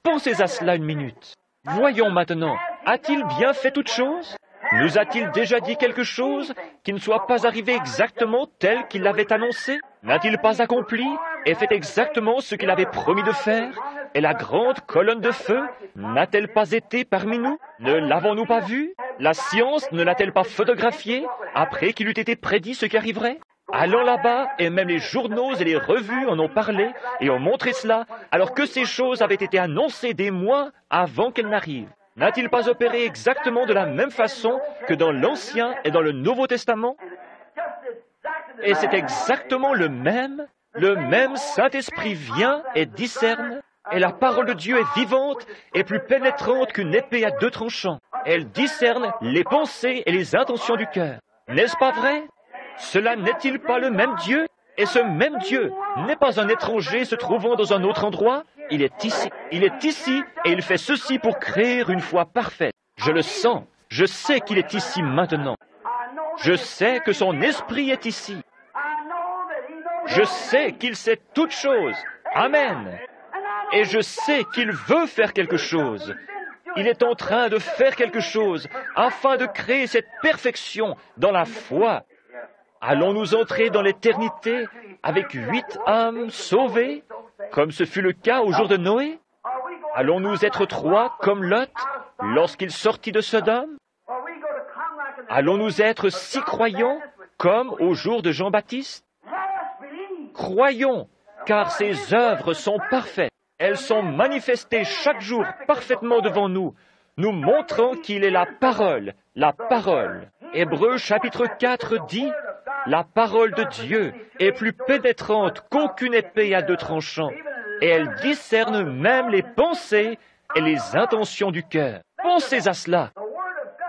Pensez à cela une minute. Voyons maintenant, a-t-il bien fait toute chose? Nous a-t-il déjà dit quelque chose qui ne soit pas arrivé exactement tel qu'il l'avait annoncé? N'a-t-il pas accompli et fait exactement ce qu'il avait promis de faire? Et la grande colonne de feu n'a-t-elle pas été parmi nous? Ne l'avons-nous pas vue? La science ne l'a-t-elle pas photographiée après qu'il eût été prédit ce qui arriverait? Allons là-bas, et même les journaux et les revues en ont parlé et ont montré cela, alors que ces choses avaient été annoncées des mois avant qu'elles n'arrivent. N'a-t-il pas opéré exactement de la même façon que dans l'Ancien et dans le Nouveau Testament? Et c'est exactement le même Saint-Esprit vient et discerne, et la parole de Dieu est vivante et plus pénétrante qu'une épée à deux tranchants. Elle discerne les pensées et les intentions du cœur. N'est-ce pas vrai? Cela n'est-il pas le même Dieu? Et ce même Dieu n'est pas un étranger se trouvant dans un autre endroit. Il est ici. Il est ici et il fait ceci pour créer une foi parfaite. Je le sens. Je sais qu'il est ici maintenant. Je sais que son esprit est ici. Je sais qu'il sait toutes choses. Amen. Et je sais qu'il veut faire quelque chose. Il est en train de faire quelque chose afin de créer cette perfection dans la foi. Allons-nous entrer dans l'éternité avec 8 âmes sauvées, comme ce fut le cas au jour de Noé? Allons-nous être 3 comme Lot lorsqu'il sortit de Sodome? Allons-nous être 6 croyants comme au jour de Jean-Baptiste? Croyons, car ses œuvres sont parfaites. Elles sont manifestées chaque jour parfaitement devant nous, nous montrant qu'il est la parole, la parole. Hébreux chapitre 4 dit, la parole de Dieu est plus pénétrante qu'aucune épée à deux tranchants, et elle discerne même les pensées et les intentions du cœur. Pensez à cela.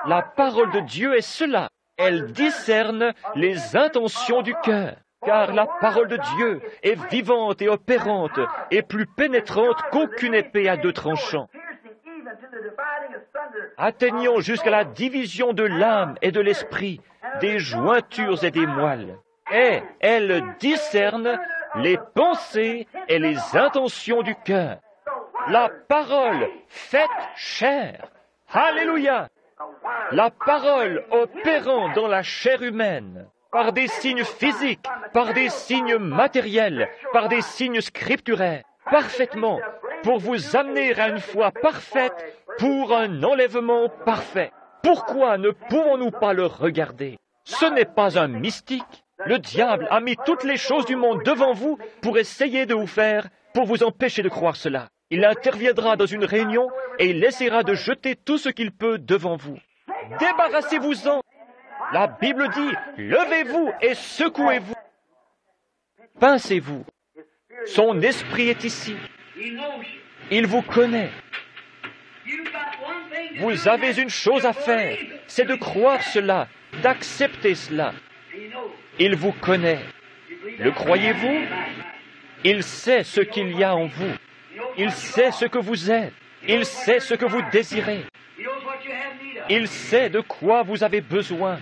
La parole de Dieu est cela. Elle discerne les intentions du cœur. Car la parole de Dieu est vivante et opérante et plus pénétrante qu'aucune épée à deux tranchants, atteignant jusqu'à la division de l'âme et de l'esprit, des jointures et des moelles. Et elle discerne les pensées et les intentions du cœur. La parole faite chair. Alléluia! La parole opérant dans la chair humaine, par des signes physiques, par des signes matériels, par des signes scripturaires, parfaitement, pour vous amener à une foi parfaite, pour un enlèvement parfait. Pourquoi ne pouvons-nous pas le regarder? Ce n'est pas un mystique. Le diable a mis toutes les choses du monde devant vous pour essayer de vous faire, pour vous empêcher de croire cela. Il interviendra dans une réunion et il essaiera de jeter tout ce qu'il peut devant vous. Débarrassez-vous-en. La Bible dit, levez-vous et secouez-vous. Pincez-vous. Son esprit est ici. Il vous connaît. Vous avez une chose à faire, c'est de croire cela, d'accepter cela. Il vous connaît. Le croyez-vous? Il sait ce qu'il y a en vous. Il sait ce que vous êtes. Il sait ce que vous désirez. Il sait de quoi vous avez besoin.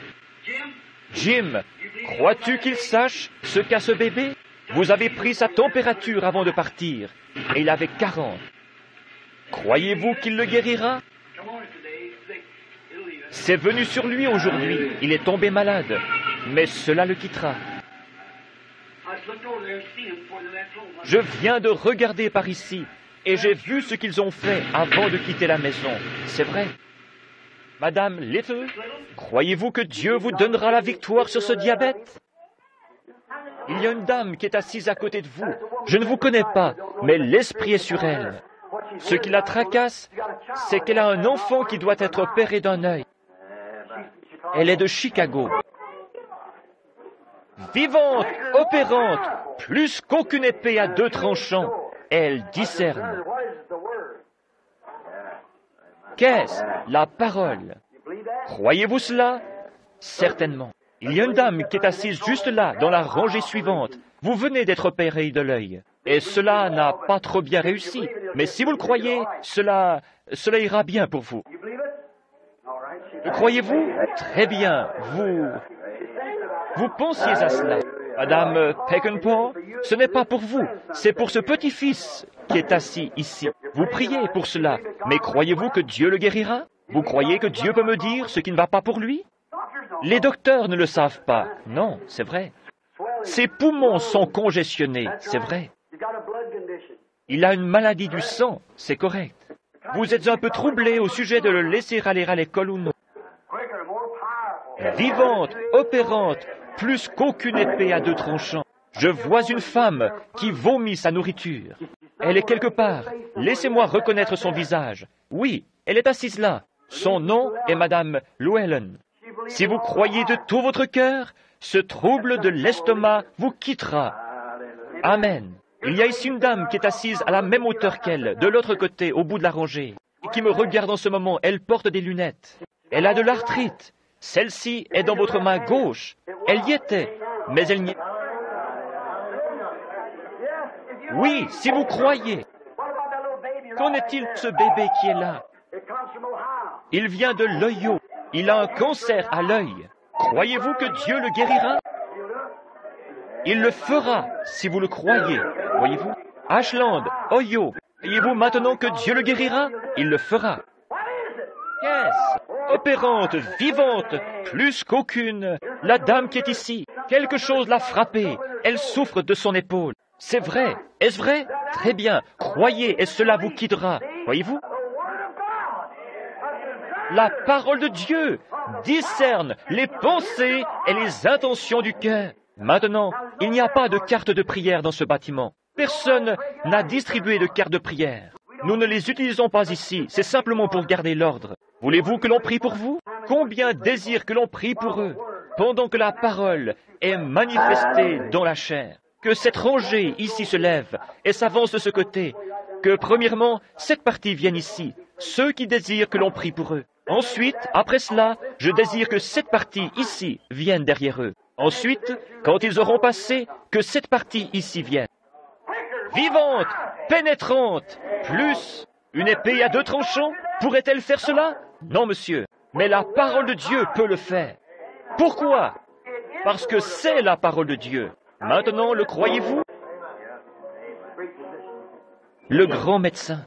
Jim, crois-tu qu'il sache ce qu'a ce bébé? Vous avez pris sa température avant de partir, et il avait 40. Croyez-vous qu'il le guérira? C'est venu sur lui aujourd'hui. Il est tombé malade, mais cela le quittera. Je viens de regarder par ici, et j'ai vu ce qu'ils ont fait avant de quitter la maison. C'est vrai. Madame Little, croyez-vous que Dieu vous donnera la victoire sur ce diabète? Il y a une dame qui est assise à côté de vous. Je ne vous connais pas, mais l'esprit est sur elle. Ce qui la tracasse, c'est qu'elle a un enfant qui doit être opéré d'un œil. Elle est de Chicago. Vivante, opérante, plus qu'aucune épée à deux tranchants, elle discerne. Qu'est-ce? La parole. Croyez-vous cela? Certainement. Il y a une dame qui est assise juste là, dans la rangée suivante. Vous venez d'être opéré de l'œil. Et cela n'a pas trop bien réussi. Mais si vous le croyez, cela ira bien pour vous. Le croyez-vous? Très bien. Vous pensiez à cela. Madame Peckinpah, ce n'est pas pour vous, c'est pour ce petit-fils qui est assis ici. Vous priez pour cela, mais croyez-vous que Dieu le guérira? Vous croyez que Dieu peut me dire ce qui ne va pas pour lui? Les docteurs ne le savent pas. Non, c'est vrai. Ses poumons sont congestionnés, c'est vrai. Il a une maladie du sang, c'est correct. Vous êtes un peu troublé au sujet de le laisser aller à l'école ou non. Vivante, opérante, plus qu'aucune épée à 2 tranchants. Je vois une femme qui vomit sa nourriture. Elle est quelque part. Laissez-moi reconnaître son visage. Oui, elle est assise là. Son nom est Madame Llewellyn. Si vous croyez de tout votre cœur, ce trouble de l'estomac vous quittera. Amen. Il y a ici une dame qui est assise à la même hauteur qu'elle, de l'autre côté, au bout de la rangée, et qui me regarde en ce moment. Elle porte des lunettes. Elle a de l'arthrite. Celle-ci est dans votre main gauche. Elle y était, mais elle n'y est. Oui, si vous croyez. Qu'en est-il de ce bébé qui est là? Il vient de l'Ohio. Il a un cancer à l'œil. Croyez-vous que Dieu le guérira? Il le fera, si vous le croyez. Voyez-vous? Ashland, Ohio. Croyez-vous maintenant que Dieu le guérira? Il le fera. Qu'est-ce? Opérante, vivante, plus qu'aucune. La dame qui est ici, quelque chose l'a frappée. Elle souffre de son épaule. C'est vrai. Est-ce vrai? Très bien. Croyez et cela vous quittera. Voyez-vous? La parole de Dieu discerne les pensées et les intentions du cœur. Maintenant, il n'y a pas de carte de prière dans ce bâtiment. Personne n'a distribué de carte de prière. Nous ne les utilisons pas ici, c'est simplement pour garder l'ordre. Voulez-vous que l'on prie pour vous? Combien désirent que l'on prie pour eux, pendant que la parole est manifestée dans la chair? Que cette rangée ici se lève et s'avance de ce côté. Que premièrement, cette partie vienne ici, ceux qui désirent que l'on prie pour eux. Ensuite, après cela, je désire que cette partie ici vienne derrière eux. Ensuite, quand ils auront passé, que cette partie ici vienne. Vivante, pénétrante, plus une épée à 2 tranchants, pourrait-elle faire cela? Non, monsieur, mais la parole de Dieu peut le faire. Pourquoi? Parce que c'est la parole de Dieu. Maintenant, le croyez-vous? Le grand médecin.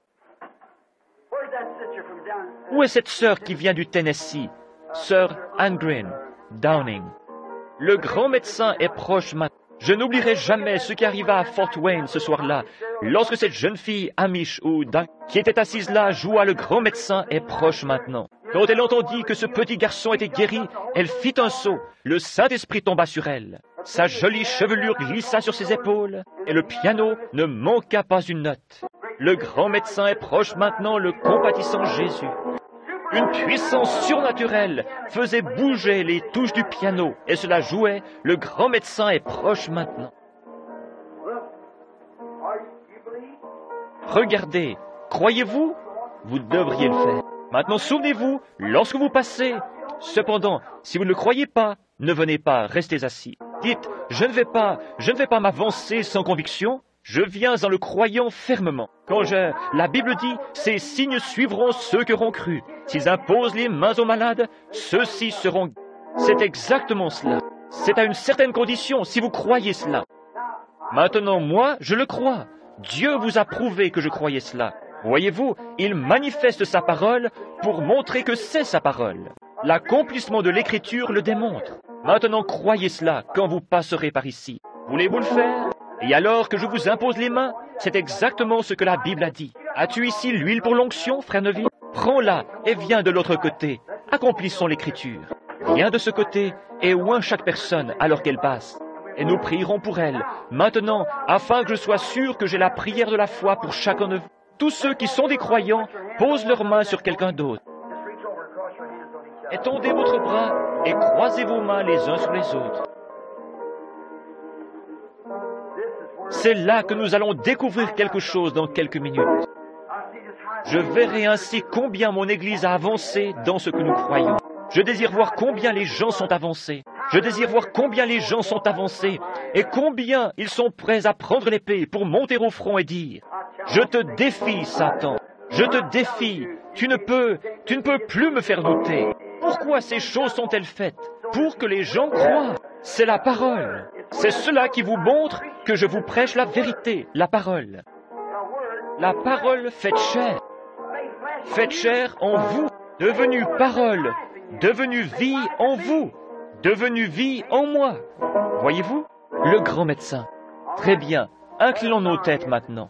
Où est cette sœur qui vient du Tennessee? Sœur Anne Green, Downing. Le grand médecin est proche maintenant. Je n'oublierai jamais ce qui arriva à Fort Wayne ce soir-là, lorsque cette jeune fille Amish ou qui était assise là joua le grand médecin est proche maintenant. Quand elle entendit que ce petit garçon était guéri, elle fit un saut. Le Saint-Esprit tomba sur elle. Sa jolie chevelure glissa sur ses épaules, et le piano ne manqua pas une note. Le grand médecin est proche maintenant, le compatissant Jésus. Une puissance surnaturelle faisait bouger les touches du piano, et cela jouait. Le grand médecin est proche maintenant. Regardez, croyez-vous? Vous devriez le faire. Maintenant, souvenez-vous, lorsque vous passez. Cependant, si vous ne le croyez pas, ne venez pas, restez assis. Dites, je ne vais pas m'avancer sans conviction. Je viens en le croyant fermement. La Bible dit, ces signes suivront ceux qui auront cru. S'ils imposent les mains aux malades, ceux-ci seront... C'est exactement cela. C'est à une certaine condition, si vous croyez cela. Maintenant, moi, je le crois. Dieu vous a prouvé que je croyais cela. Voyez-vous, il manifeste sa parole pour montrer que c'est sa parole. L'accomplissement de l'Écriture le démontre. Maintenant, croyez cela quand vous passerez par ici. Voulez-vous le faire? Et alors que je vous impose les mains, c'est exactement ce que la Bible a dit. As-tu ici l'huile pour l'onction, frère Neville? Prends-la et viens de l'autre côté. Accomplissons l'Écriture. Viens de ce côté et oins chaque personne alors qu'elle passe. Et nous prierons pour elle, maintenant, afin que je sois sûr que j'ai la prière de la foi pour chacun de vous. Tous ceux qui sont des croyants posent leurs mains sur quelqu'un d'autre. Étendez votre bras et croisez vos mains les uns sur les autres. C'est là que nous allons découvrir quelque chose dans quelques minutes. Je verrai ainsi combien mon Église a avancé dans ce que nous croyons. Je désire voir combien les gens sont avancés. Je désire voir combien les gens sont avancés et combien ils sont prêts à prendre l'épée pour monter au front et dire « Je te défie, Satan. Je te défie. Tu ne peux plus me faire douter. Pourquoi ces choses sont-elles faites? Pour que les gens croient. C'est la parole. C'est cela qui vous montre que je vous prêche la vérité, la parole. La parole faite chair en vous, devenue parole, devenue vie en vous, devenue vie en moi. Voyez-vous, le grand médecin. Très bien, inclinons nos têtes maintenant.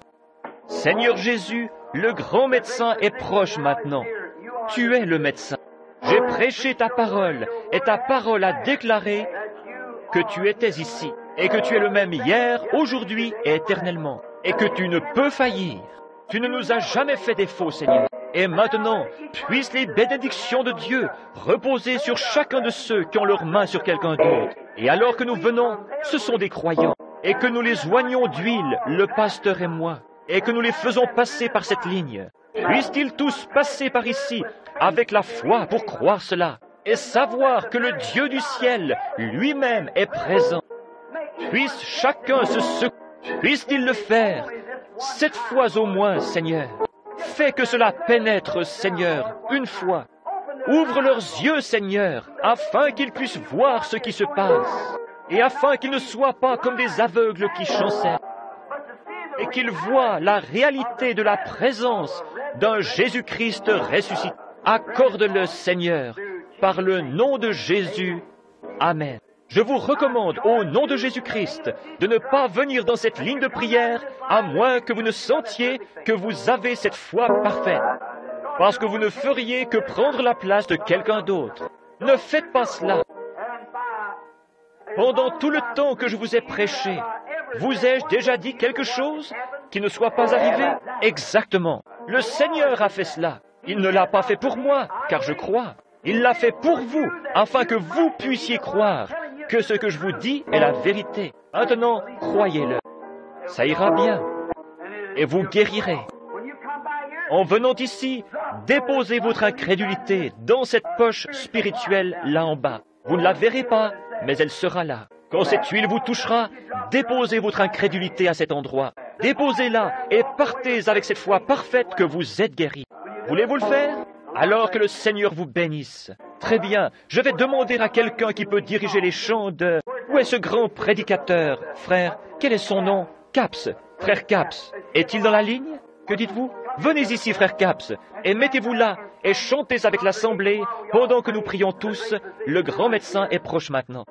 Seigneur Jésus, le grand médecin est proche maintenant. Tu es le médecin. J'ai prêché ta parole, et ta parole a déclaré que tu étais ici, et que tu es le même hier, aujourd'hui et éternellement, et que tu ne peux faillir. Tu ne nous as jamais fait défaut, Seigneur. Et maintenant, puissent les bénédictions de Dieu reposer sur chacun de ceux qui ont leurs mains sur quelqu'un d'autre. Et alors que nous venons, ce sont des croyants, et que nous les oignons d'huile, le pasteur et moi, et que nous les faisons passer par cette ligne. Puissent-ils tous passer par ici avec la foi pour croire cela, et savoir que le Dieu du ciel lui-même est présent. Puisse chacun se secouer, puisse-t-il le faire, 7 fois au moins, Seigneur. Fais que cela pénètre, Seigneur, une fois. Ouvre leurs yeux, Seigneur, afin qu'ils puissent voir ce qui se passe, et afin qu'ils ne soient pas comme des aveugles qui chancellent, et qu'ils voient la réalité de la présence d'un Jésus-Christ ressuscité. Accorde-le, Seigneur, par le nom de Jésus. Amen. Je vous recommande, au nom de Jésus-Christ, de ne pas venir dans cette ligne de prière, à moins que vous ne sentiez que vous avez cette foi parfaite, parce que vous ne feriez que prendre la place de quelqu'un d'autre. Ne faites pas cela. Pendant tout le temps que je vous ai prêché, vous ai-je déjà dit quelque chose qui ne soit pas arrivé? Exactement. Le Seigneur a fait cela. Il ne l'a pas fait pour moi, car je crois. Il l'a fait pour vous, afin que vous puissiez croire que ce que je vous dis est la vérité. Maintenant, croyez-le. Ça ira bien. Et vous guérirez. En venant ici, déposez votre incrédulité dans cette poche spirituelle là en bas. Vous ne la verrez pas, mais elle sera là. Quand cette huile vous touchera, déposez votre incrédulité à cet endroit. Déposez-la et partez avec cette foi parfaite que vous êtes guéri. Voulez-vous le faire? Alors que le Seigneur vous bénisse. Très bien, je vais demander à quelqu'un qui peut diriger les chants de... Où est ce grand prédicateur, frère? Quel est son nom? Capps, frère Capps. Est-il dans la ligne? Que dites-vous? Venez ici, frère Capps, et mettez-vous là, et chantez avec l'assemblée, pendant que nous prions tous. Le grand médecin est proche maintenant.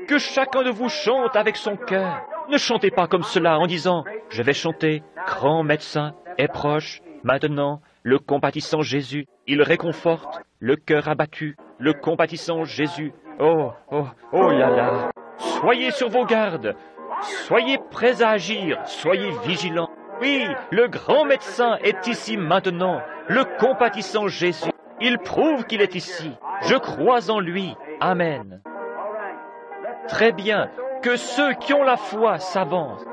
Que chacun de vous chante avec son cœur. Ne chantez pas comme cela en disant « Je vais chanter, grand médecin est proche, maintenant, le compatissant Jésus, il réconforte le cœur abattu, le compatissant Jésus. Oh, oh, oh là là. Soyez sur vos gardes, soyez prêts à agir, soyez vigilants. Oui, le grand médecin est ici maintenant, le compatissant Jésus. Il prouve qu'il est ici. Je crois en lui. Amen. Très bien, que ceux qui ont la foi s'avancent.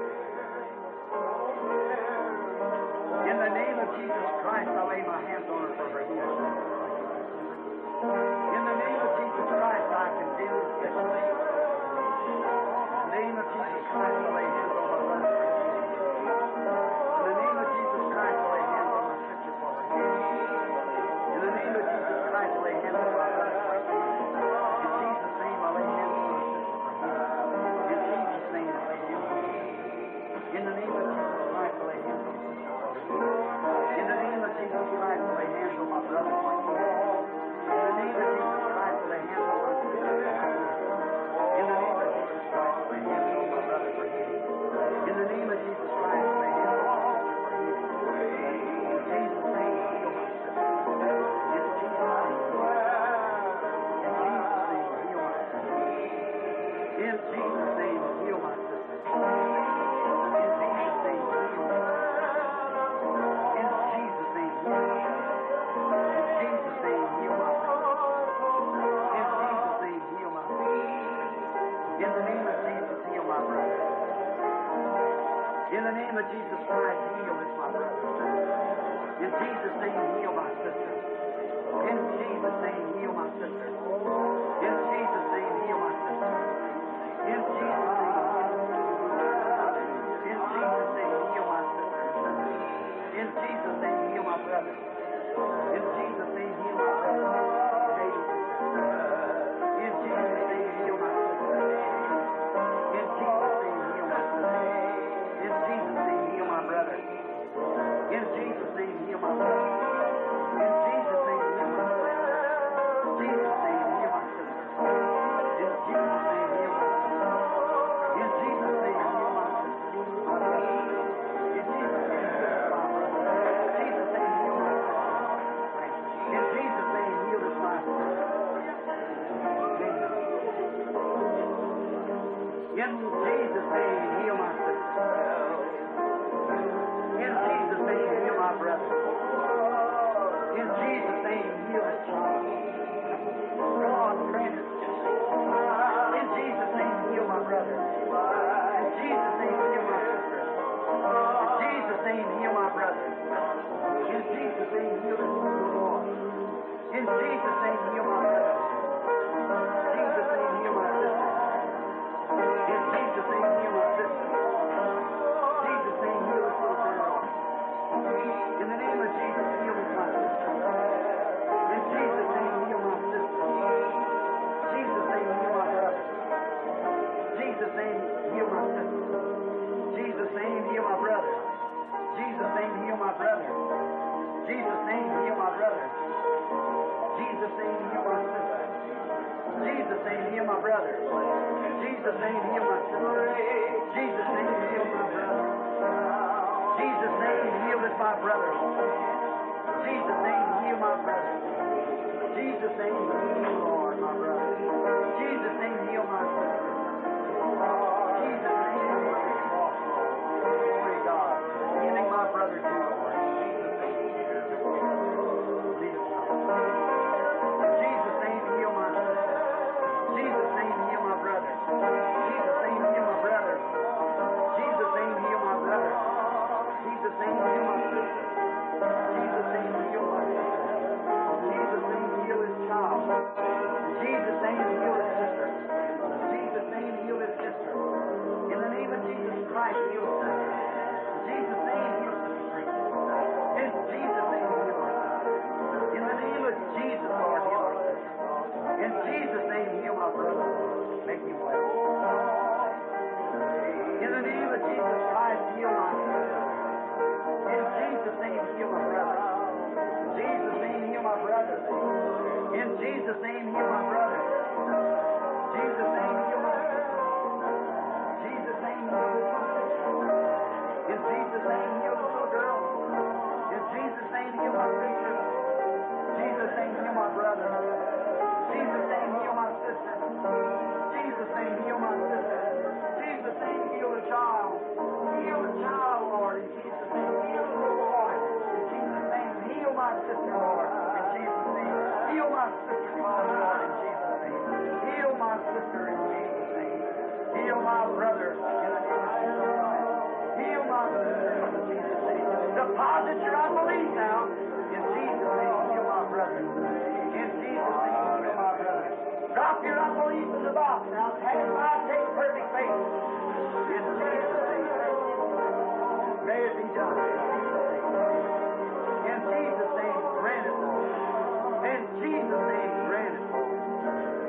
In Jesus' name, heal my sister. In Jesus' name, heal my brother. In Jesus' name, heal his child. God, grant it. In Jesus' name, heal my brother. In Jesus' name, heal my sister. In Jesus' name, heal my brother. In Jesus' name, heal his Lord. In Jesus' name, heal my brother. In Jesus' name, heal my sister. In Jesus' name, heal my sister. In Jesus' name, heal this little girl. In the name of Jesus, heal this my sister. In Jesus' name, heal my sister. Jesus' name, heal my brother. Jesus' name, heal my sister. Jesus' name, heal my brother. Jesus' name, heal my brother. Jesus' name, heal my brother. Jesus' name, heal my sister. Jesus' name, heal my brother. Jesus' name, heal my sister. Jesus' name, heal my brother. Jesus' name, heal this my brother. Jesus' name, heal my brother. Jesus' name, heal, Lord, my brother. Jesus' name, heal my sister. Jesus' name, heal my sister. Glory to God. Healing my brother too, Lord. Jesus' name, heal my sister. Jesus' name, heal my brother. Jesus' name, heal my brother. Jesus' name, heal my brother. Jesus' name, heal my sister. Jesus' name, heal my sister. Jesus' name, heal his child. Jesus' name, heal his sister. Jesus' name, heal his sister. In the name of Jesus Christ, heal his sister. Jesus' name, heal Sister Street. In Jesus' name, heal our sister. In the name of Jesus, Lord, heal our sister. In Jesus' name, heal my brother. Make him well. In the name of Jesus Christ, heal my sister. In Jesus' name, heal my brother. In Jesus' name, heal my brother. In Jesus' name, heal my brother. Jesus' name, heal my sister. Jesus' name, heal this my sister. In Jesus' name, heal this little girl. In Jesus' name, heal my sister. Jesus' name, heal my brother. Jesus' name, heal my sister. Jesus' name, heal my sister. Jesus' name, heal the child. Heal the child, Lord. In Jesus' name, heal the little boy. In Jesus' name, heal my sister, Lord. In Jesus' name, heal my sister, Lord. In Jesus' name, heal my sister. In Jesus' name, heal my brother. In the name of Jesus Christ, heal my sister. In Jesus' name, deposit your unbelief now. In Jesus' name, heal my brother. In Jesus' name, heal my brother. Drop your unbelief in the box now. Take perfect faith. In Jesus' name. May it be done. In Jesus' name, grant it, Lord. In Jesus' name, grant it, Lord.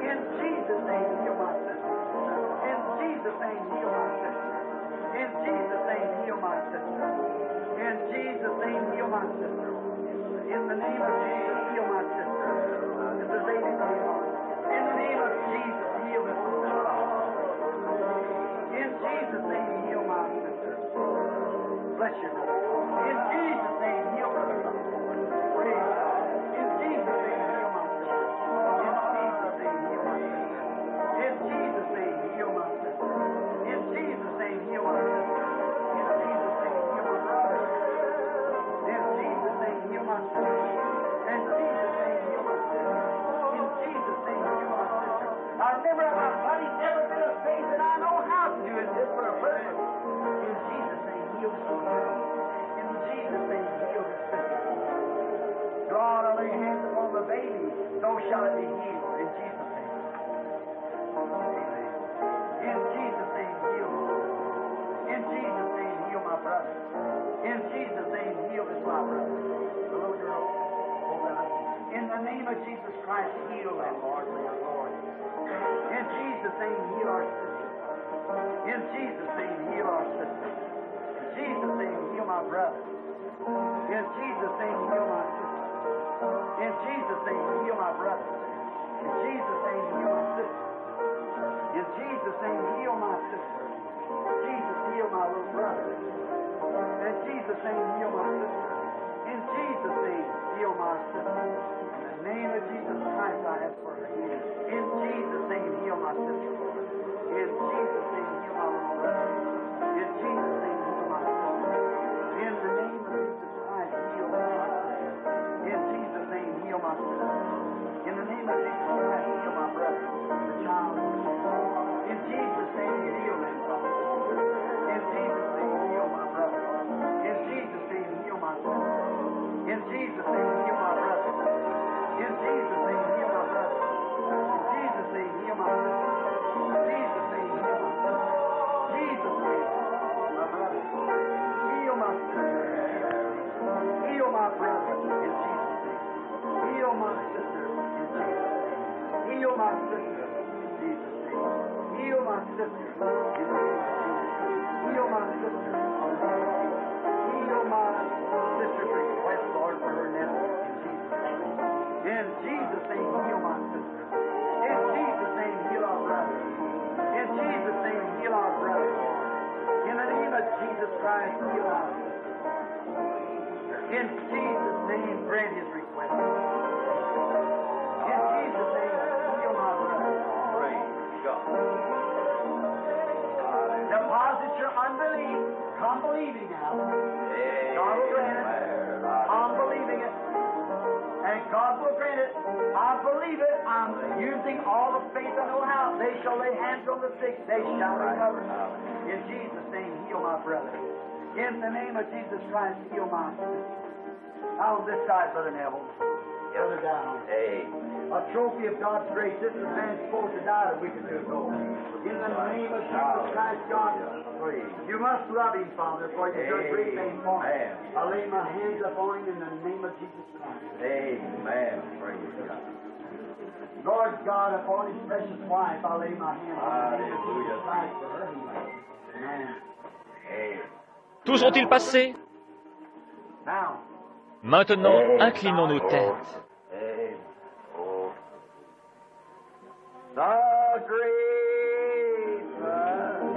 In Jesus' name, heal my sister. In Jesus' name, heal my sister. In Jesus' name, heal my sister. In Jesus' name, heal my sister. In the name of Jesus, heal my sister. This is Lady Taylor. In the name of Jesus, heal this little child. In Jesus' name, heal my sister. Bless you, brother. In Jesus' name, heal brother. Praise God. In Jesus' name, heal my sister. In Jesus' name, heal my sister. In Jesus' name, heal my sister. In Jesus' name, heal my sister. In Jesus' name, heal my brother. In Jesus' name, heal my sister. In Jesus' name, heal my sister. In Jesus' name, heal my sister. I remember my body's never been a faith, and I know how to do it just for a purpose. In Jesus' name, heal this little girl. In Jesus' name, heal this sister. God, I lay hands upon the baby, so shall it be healed. In Jesus' name. Amen. In Jesus' name, heal my sister. In Jesus' name, heal my brother. In Jesus' name, heal this my brother. The little girl. In the name of Jesus Christ, heal them, Lord, for your glory. In Jesus' name, heal our sister. In Jesus' name, heal our sister. In Jesus' name, heal my brother. In Jesus' name, heal my sister. In Jesus' name, heal my brother. In Jesus' name, heal my sister. In Jesus' name, heal my sister. Jesus, heal my little brother. In Jesus' name, heal my sister. In Jesus' name, heal my sister. In the name of Jesus Christ, I ask for her healing. In Jesus' name, heal my sister, Lord. In Jesus' name, heal my sister. Jesus' name. Heal my sister. Heal my sister. Heal my sister's request, Lord, for her now. In Jesus' name, heal my sister. In Jesus' name, heal our brother. In Jesus' name, heal our brother. In the name of Jesus Christ, heal our sister. In Jesus' name, grant his request. In Jesus' name, heal my brother. Praise God. Deposit your unbelief. Come believing now. God will grant it. I'm believing it. And God will grant it. I believe it. I'm using all the faith I know how. They shall lay hands on the sick. They shall recover. In Jesus' name, heal my brother. In the name of Jesus Christ, heal my sister. Now on this side, Brother Neville. Brother down. A trophy of God's grace. This is man's supposed to die that we can do so. In the name of Jesus Christ, God, you must love him, Father, for you've done great things for him. I lay my hands upon him in the name of Jesus Christ. Amen. Praise God. Lord God, upon his precious wife, I lay my hands on the name of Jesus Christ for her healing. Amen. Tous ont-ils passé? Now, Maintenant, inclinons nos têtes. The great peace of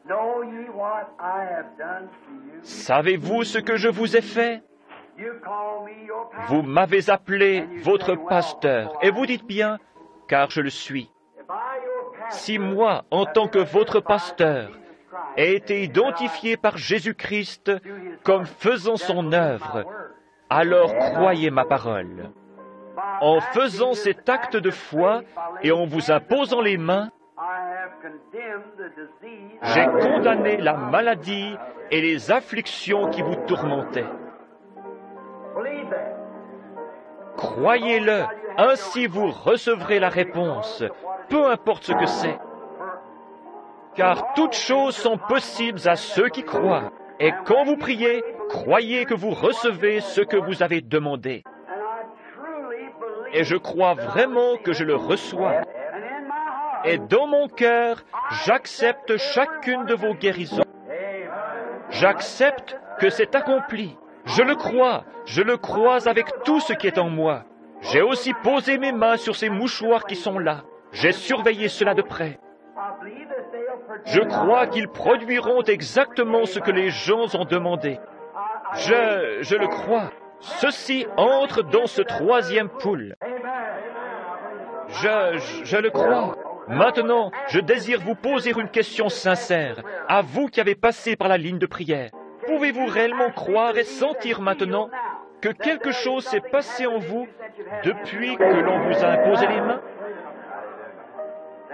know ye what I have done to you? Savez-vous ce que je vous ai fait? You call me your pastor. Vous m'avez appelé votre pasteur, et vous dites bien, car je le suis. If I, your pastor, Si moi, en tant que votre pasteur, ai été identifié par Jésus-Christ comme faisant son œuvre, alors croyez ma parole. En faisant cet acte de foi et en vous imposant les mains, j'ai condamné la maladie et les afflictions qui vous tourmentaient. Croyez-le, ainsi vous recevrez la réponse, peu importe ce que c'est. Car toutes choses sont possibles à ceux qui croient. Et quand vous priez, croyez que vous recevez ce que vous avez demandé. Et je crois vraiment que je le reçois. Et dans mon cœur, j'accepte chacune de vos guérisons. J'accepte que c'est accompli. Je le crois avec tout ce qui est en moi. J'ai aussi posé mes mains sur ces mouchoirs qui sont là. J'ai surveillé cela de près. Je crois qu'ils produiront exactement ce que les gens ont demandé. Je le crois. Ceci entre dans ce troisième pool. Je le crois. Maintenant, je désire vous poser une question sincère, à vous qui avez passé par la ligne de prière. Pouvez-vous réellement croire et sentir maintenant que quelque chose s'est passé en vous depuis que l'on vous a imposé les mains?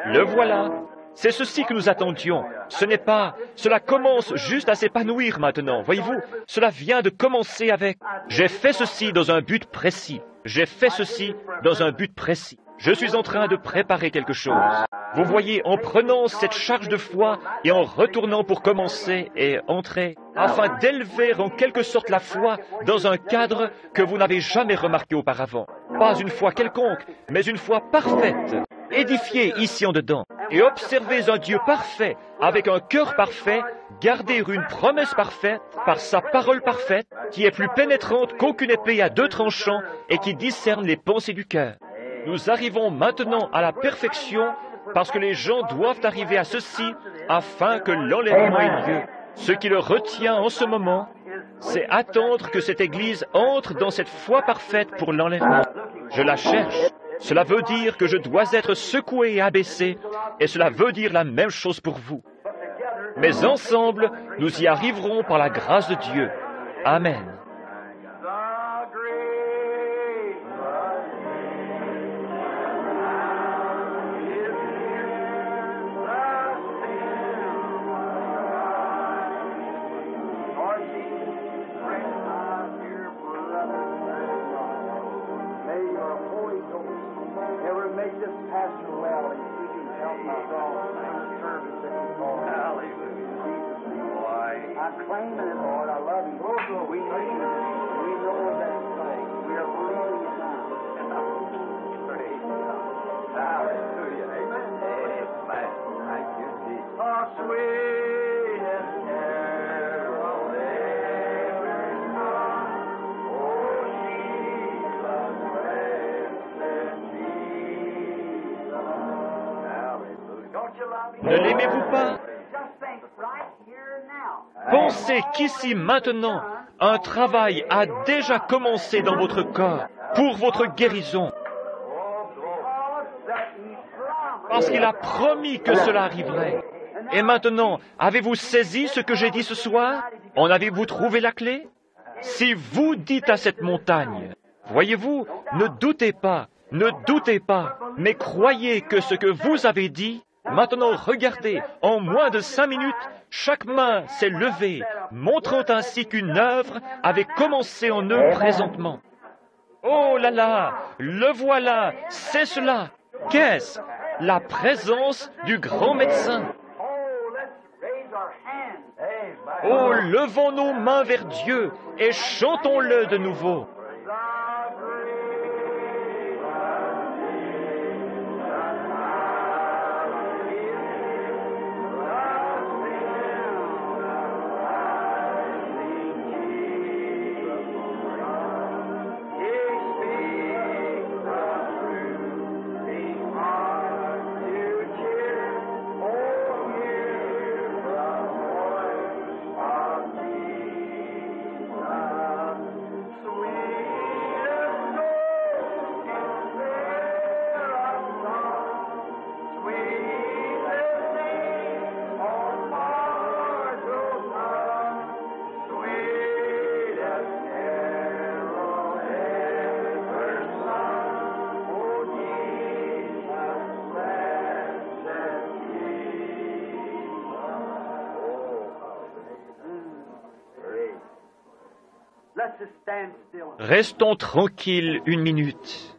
Le voilà. C'est ceci que nous attendions. Cela commence juste à s'épanouir maintenant. Voyez-vous, cela vient de commencer avec « J'ai fait ceci dans un but précis. J'ai fait ceci dans un but précis. Je suis en train de préparer quelque chose. » Vous voyez, en prenant cette charge de foi et en retournant pour commencer et entrer, afin d'élever en quelque sorte la foi dans un cadre que vous n'avez jamais remarqué auparavant. Pas une foi quelconque, mais une foi parfaite, édifiée ici en dedans. Et observez un Dieu parfait, avec un cœur parfait, garder une promesse parfaite, par sa parole parfaite, qui est plus pénétrante qu'aucune épée à deux tranchants et qui discerne les pensées du cœur. Nous arrivons maintenant à la perfection parce que les gens doivent arriver à ceci afin que l'enlèvement ait lieu. Ce qui le retient en ce moment, c'est attendre que cette Église entre dans cette foi parfaite pour l'enlèvement. Je la cherche. Cela veut dire que je dois être secoué et abaissé, et cela veut dire la même chose pour vous. Mais ensemble, nous y arriverons par la grâce de Dieu. Amen. Ne l'aimez-vous pas? Pensez qu'ici maintenant, un travail a déjà commencé dans votre corps pour votre guérison. Parce qu'il a promis que cela arriverait. Et maintenant, avez-vous saisi ce que j'ai dit ce soir? En avez-vous trouvé la clé? Si vous dites à cette montagne, voyez-vous, ne doutez pas, mais croyez que ce que vous avez dit. Maintenant, regardez, en moins de 5 minutes, chaque main s'est levée, montrant ainsi qu'une œuvre avait commencé en eux présentement. Oh là là, le voilà, c'est cela. Qu'est-ce? La présence du grand médecin. Oh, levons nos mains vers Dieu et chantons-le de nouveau. Restons tranquilles 1 minute.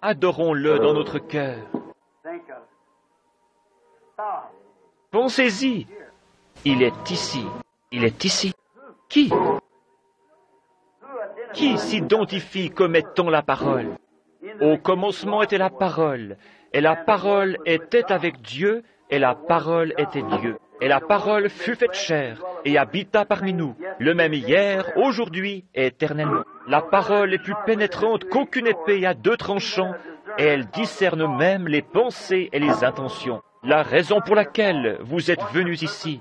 Adorons-le dans notre cœur. Pensez-y. Il est ici. Il est ici. Qui? Qui s'identifie comme étant la parole? Au commencement était la parole, et la parole était avec Dieu, et la parole était Dieu. Et la parole fut faite chair, et habita parmi nous, le même hier, aujourd'hui et éternellement. La parole est plus pénétrante qu'aucune épée à 2 tranchants, et elle discerne même les pensées et les intentions. La raison pour laquelle vous êtes venus ici.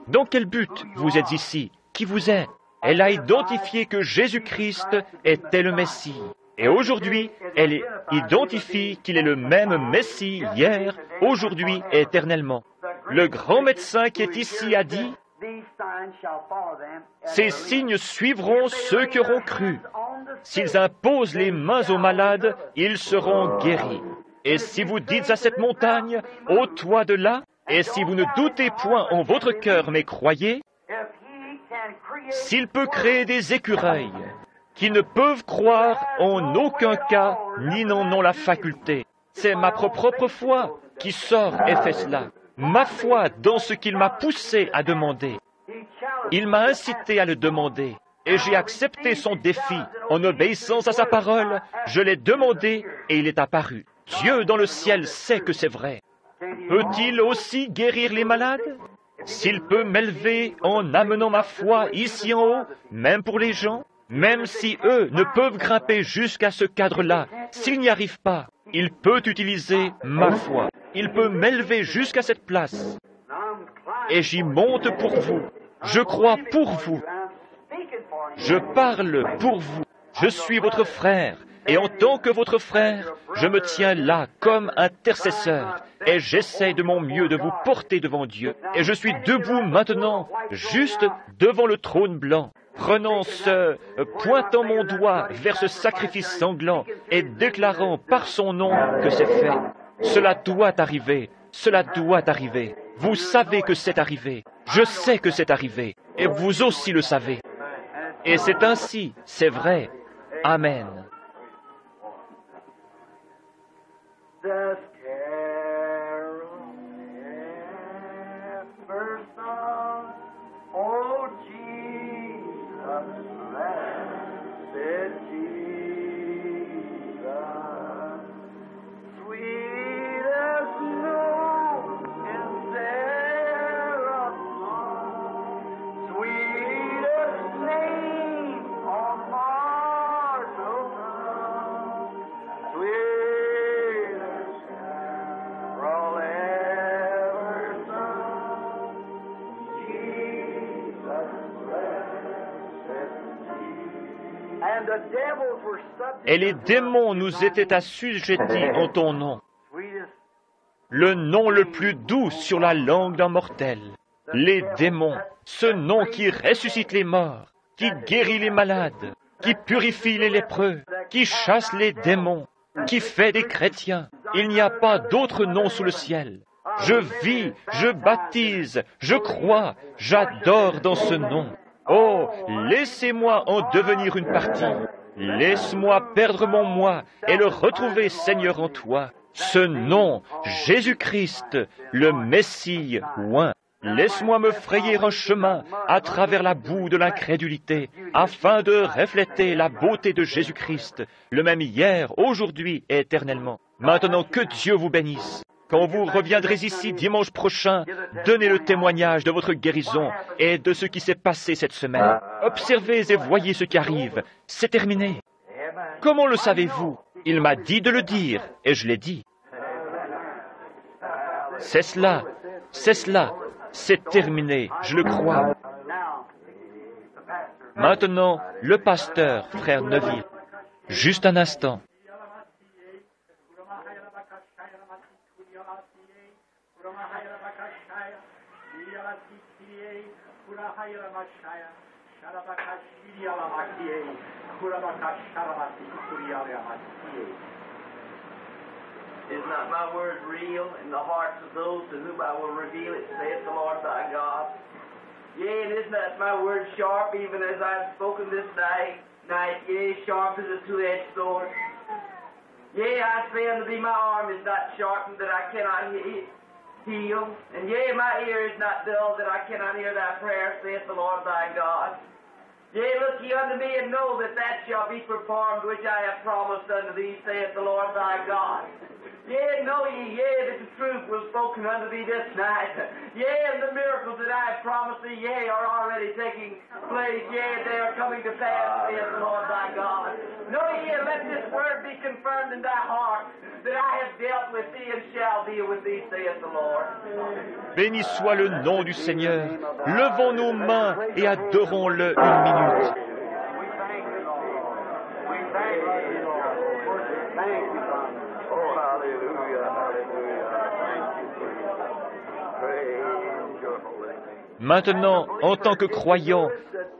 Dans quel but vous êtes ici? Qui vous êtes? Elle a identifié que Jésus-Christ était le Messie. Et aujourd'hui, elle identifie qu'il est le même Messie hier, aujourd'hui et éternellement. Le grand médecin qui est ici a dit, « Ces signes suivront ceux qui auront cru. S'ils imposent les mains aux malades, ils seront guéris. Et si vous dites à cette montagne, ôte-toi de là, et si vous ne doutez point en votre cœur, mais croyez, s'il peut créer des écureuils qui ne peuvent croire en aucun cas, ni n'en ont la faculté. C'est ma propre foi qui sort et fait cela. Ma foi dans ce qu'il m'a poussé à demander. Il m'a incité à le demander, et j'ai accepté son défi. En obéissance à sa parole, je l'ai demandé et il est apparu. Dieu dans le ciel sait que c'est vrai. Peut-il aussi guérir les malades? S'il peut m'élever en amenant ma foi ici en haut, même pour les gens, même si eux ne peuvent grimper jusqu'à ce cadre-là, s'ils n'y arrivent pas, il peut utiliser ma foi. Il peut m'élever jusqu'à cette place. Et j'y monte pour vous. Je crois pour vous. Je parle pour vous. Je suis votre frère. Et en tant que votre frère, je me tiens là comme intercesseur. Et j'essaie de mon mieux de vous porter devant Dieu. Et je suis debout maintenant, juste devant le trône blanc, pointant mon doigt vers ce sacrifice sanglant et déclarant par son nom que c'est fait. Cela doit arriver. Cela doit arriver. Vous savez que c'est arrivé. Je sais que c'est arrivé. Et vous aussi le savez. Et c'est ainsi, c'est vrai. Amen. The carol never sung. Oh, Jesus, blessed Jesus, sweet as snow in Seraph's song, sweetest name on mortal tongue, sweetest carol ever sung, Jesus, blessed Jesus. And the devils were subject. Et les démons nous étaient assujettis en ton nom, Sweetest le nom le plus doux sur la langue d'un mortel. Les démons, ce nom qui ressuscite les morts, qui guérit les malades, qui purifie les lépreux, qui chasse les démons, qui fait des chrétiens. Il n'y a pas d'autre nom sous le ciel. Je vis, je baptise, je crois, j'adore dans ce nom. Oh, laissez-moi en devenir une partie. Laisse-moi perdre mon moi et le retrouver, Seigneur, en toi. Ce nom, Jésus-Christ, le Messie oint. Laisse-moi me frayer un chemin à travers la boue de l'incrédulité, afin de refléter la beauté de Jésus-Christ, le même hier, aujourd'hui et éternellement. Maintenant, que Dieu vous bénisse. Quand vous reviendrez ici dimanche prochain, donnez le témoignage de votre guérison et de ce qui s'est passé cette semaine. Observez et voyez ce qui arrive. C'est terminé. Comment le savez-vous? Il m'a dit de le dire, et je l'ai dit. C'est cela, c'est terminé, je le crois. Maintenant, le pasteur, frère Neville. Juste un instant. Is not my word real in the hearts of those to whom I will reveal it, saith the Lord thy God? Yea, and is not my word sharp, even as I have spoken this night, yea, sharp as a two-edged sword? Yea, I say unto thee, my arm is not sharpened that I cannot heal, and yea, my ear is not dull that I cannot hear thy prayer, saith the Lord thy God. Yea, look ye unto me, and know that that shall be performed which I have promised unto thee, saith the Lord thy God. Yea, know ye, that the truth was spoken unto thee this night. Yea, and the miracles that I have promised thee, are already taking place. Yea, they are coming to pass, saith the Lord thy God. Know ye, and let this word be confirmed in thy heart, that I have dealt with thee and shall deal with thee, saith the Lord. Béni soit le nom du Seigneur. Levons nos mains et adorons-le une minute. Oh, hallelujah, hallelujah. Thank you, Jesus. Praise your holy name. Maintenant, en tant que croyant,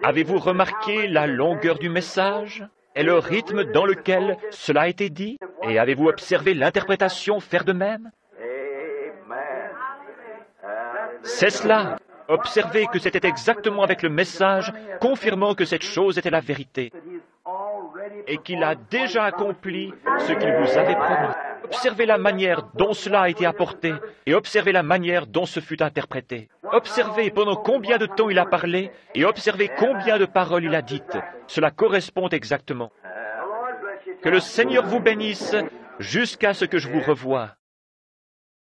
avez-vous remarqué la longueur du message et le rythme dans lequel cela a été dit? Et avez-vous observé l'interprétation faire de même? Amen. C'est cela. Observez que c'était exactement avec le message, confirmant que cette chose était la vérité et qu'il a déjà accompli ce qu'il vous avait promis. Observez la manière dont cela a été apporté et observez la manière dont ce fut interprété. Observez pendant combien de temps il a parlé et observez combien de paroles il a dites. Cela correspond exactement. Que le Seigneur vous bénisse jusqu'à ce que je vous revoie.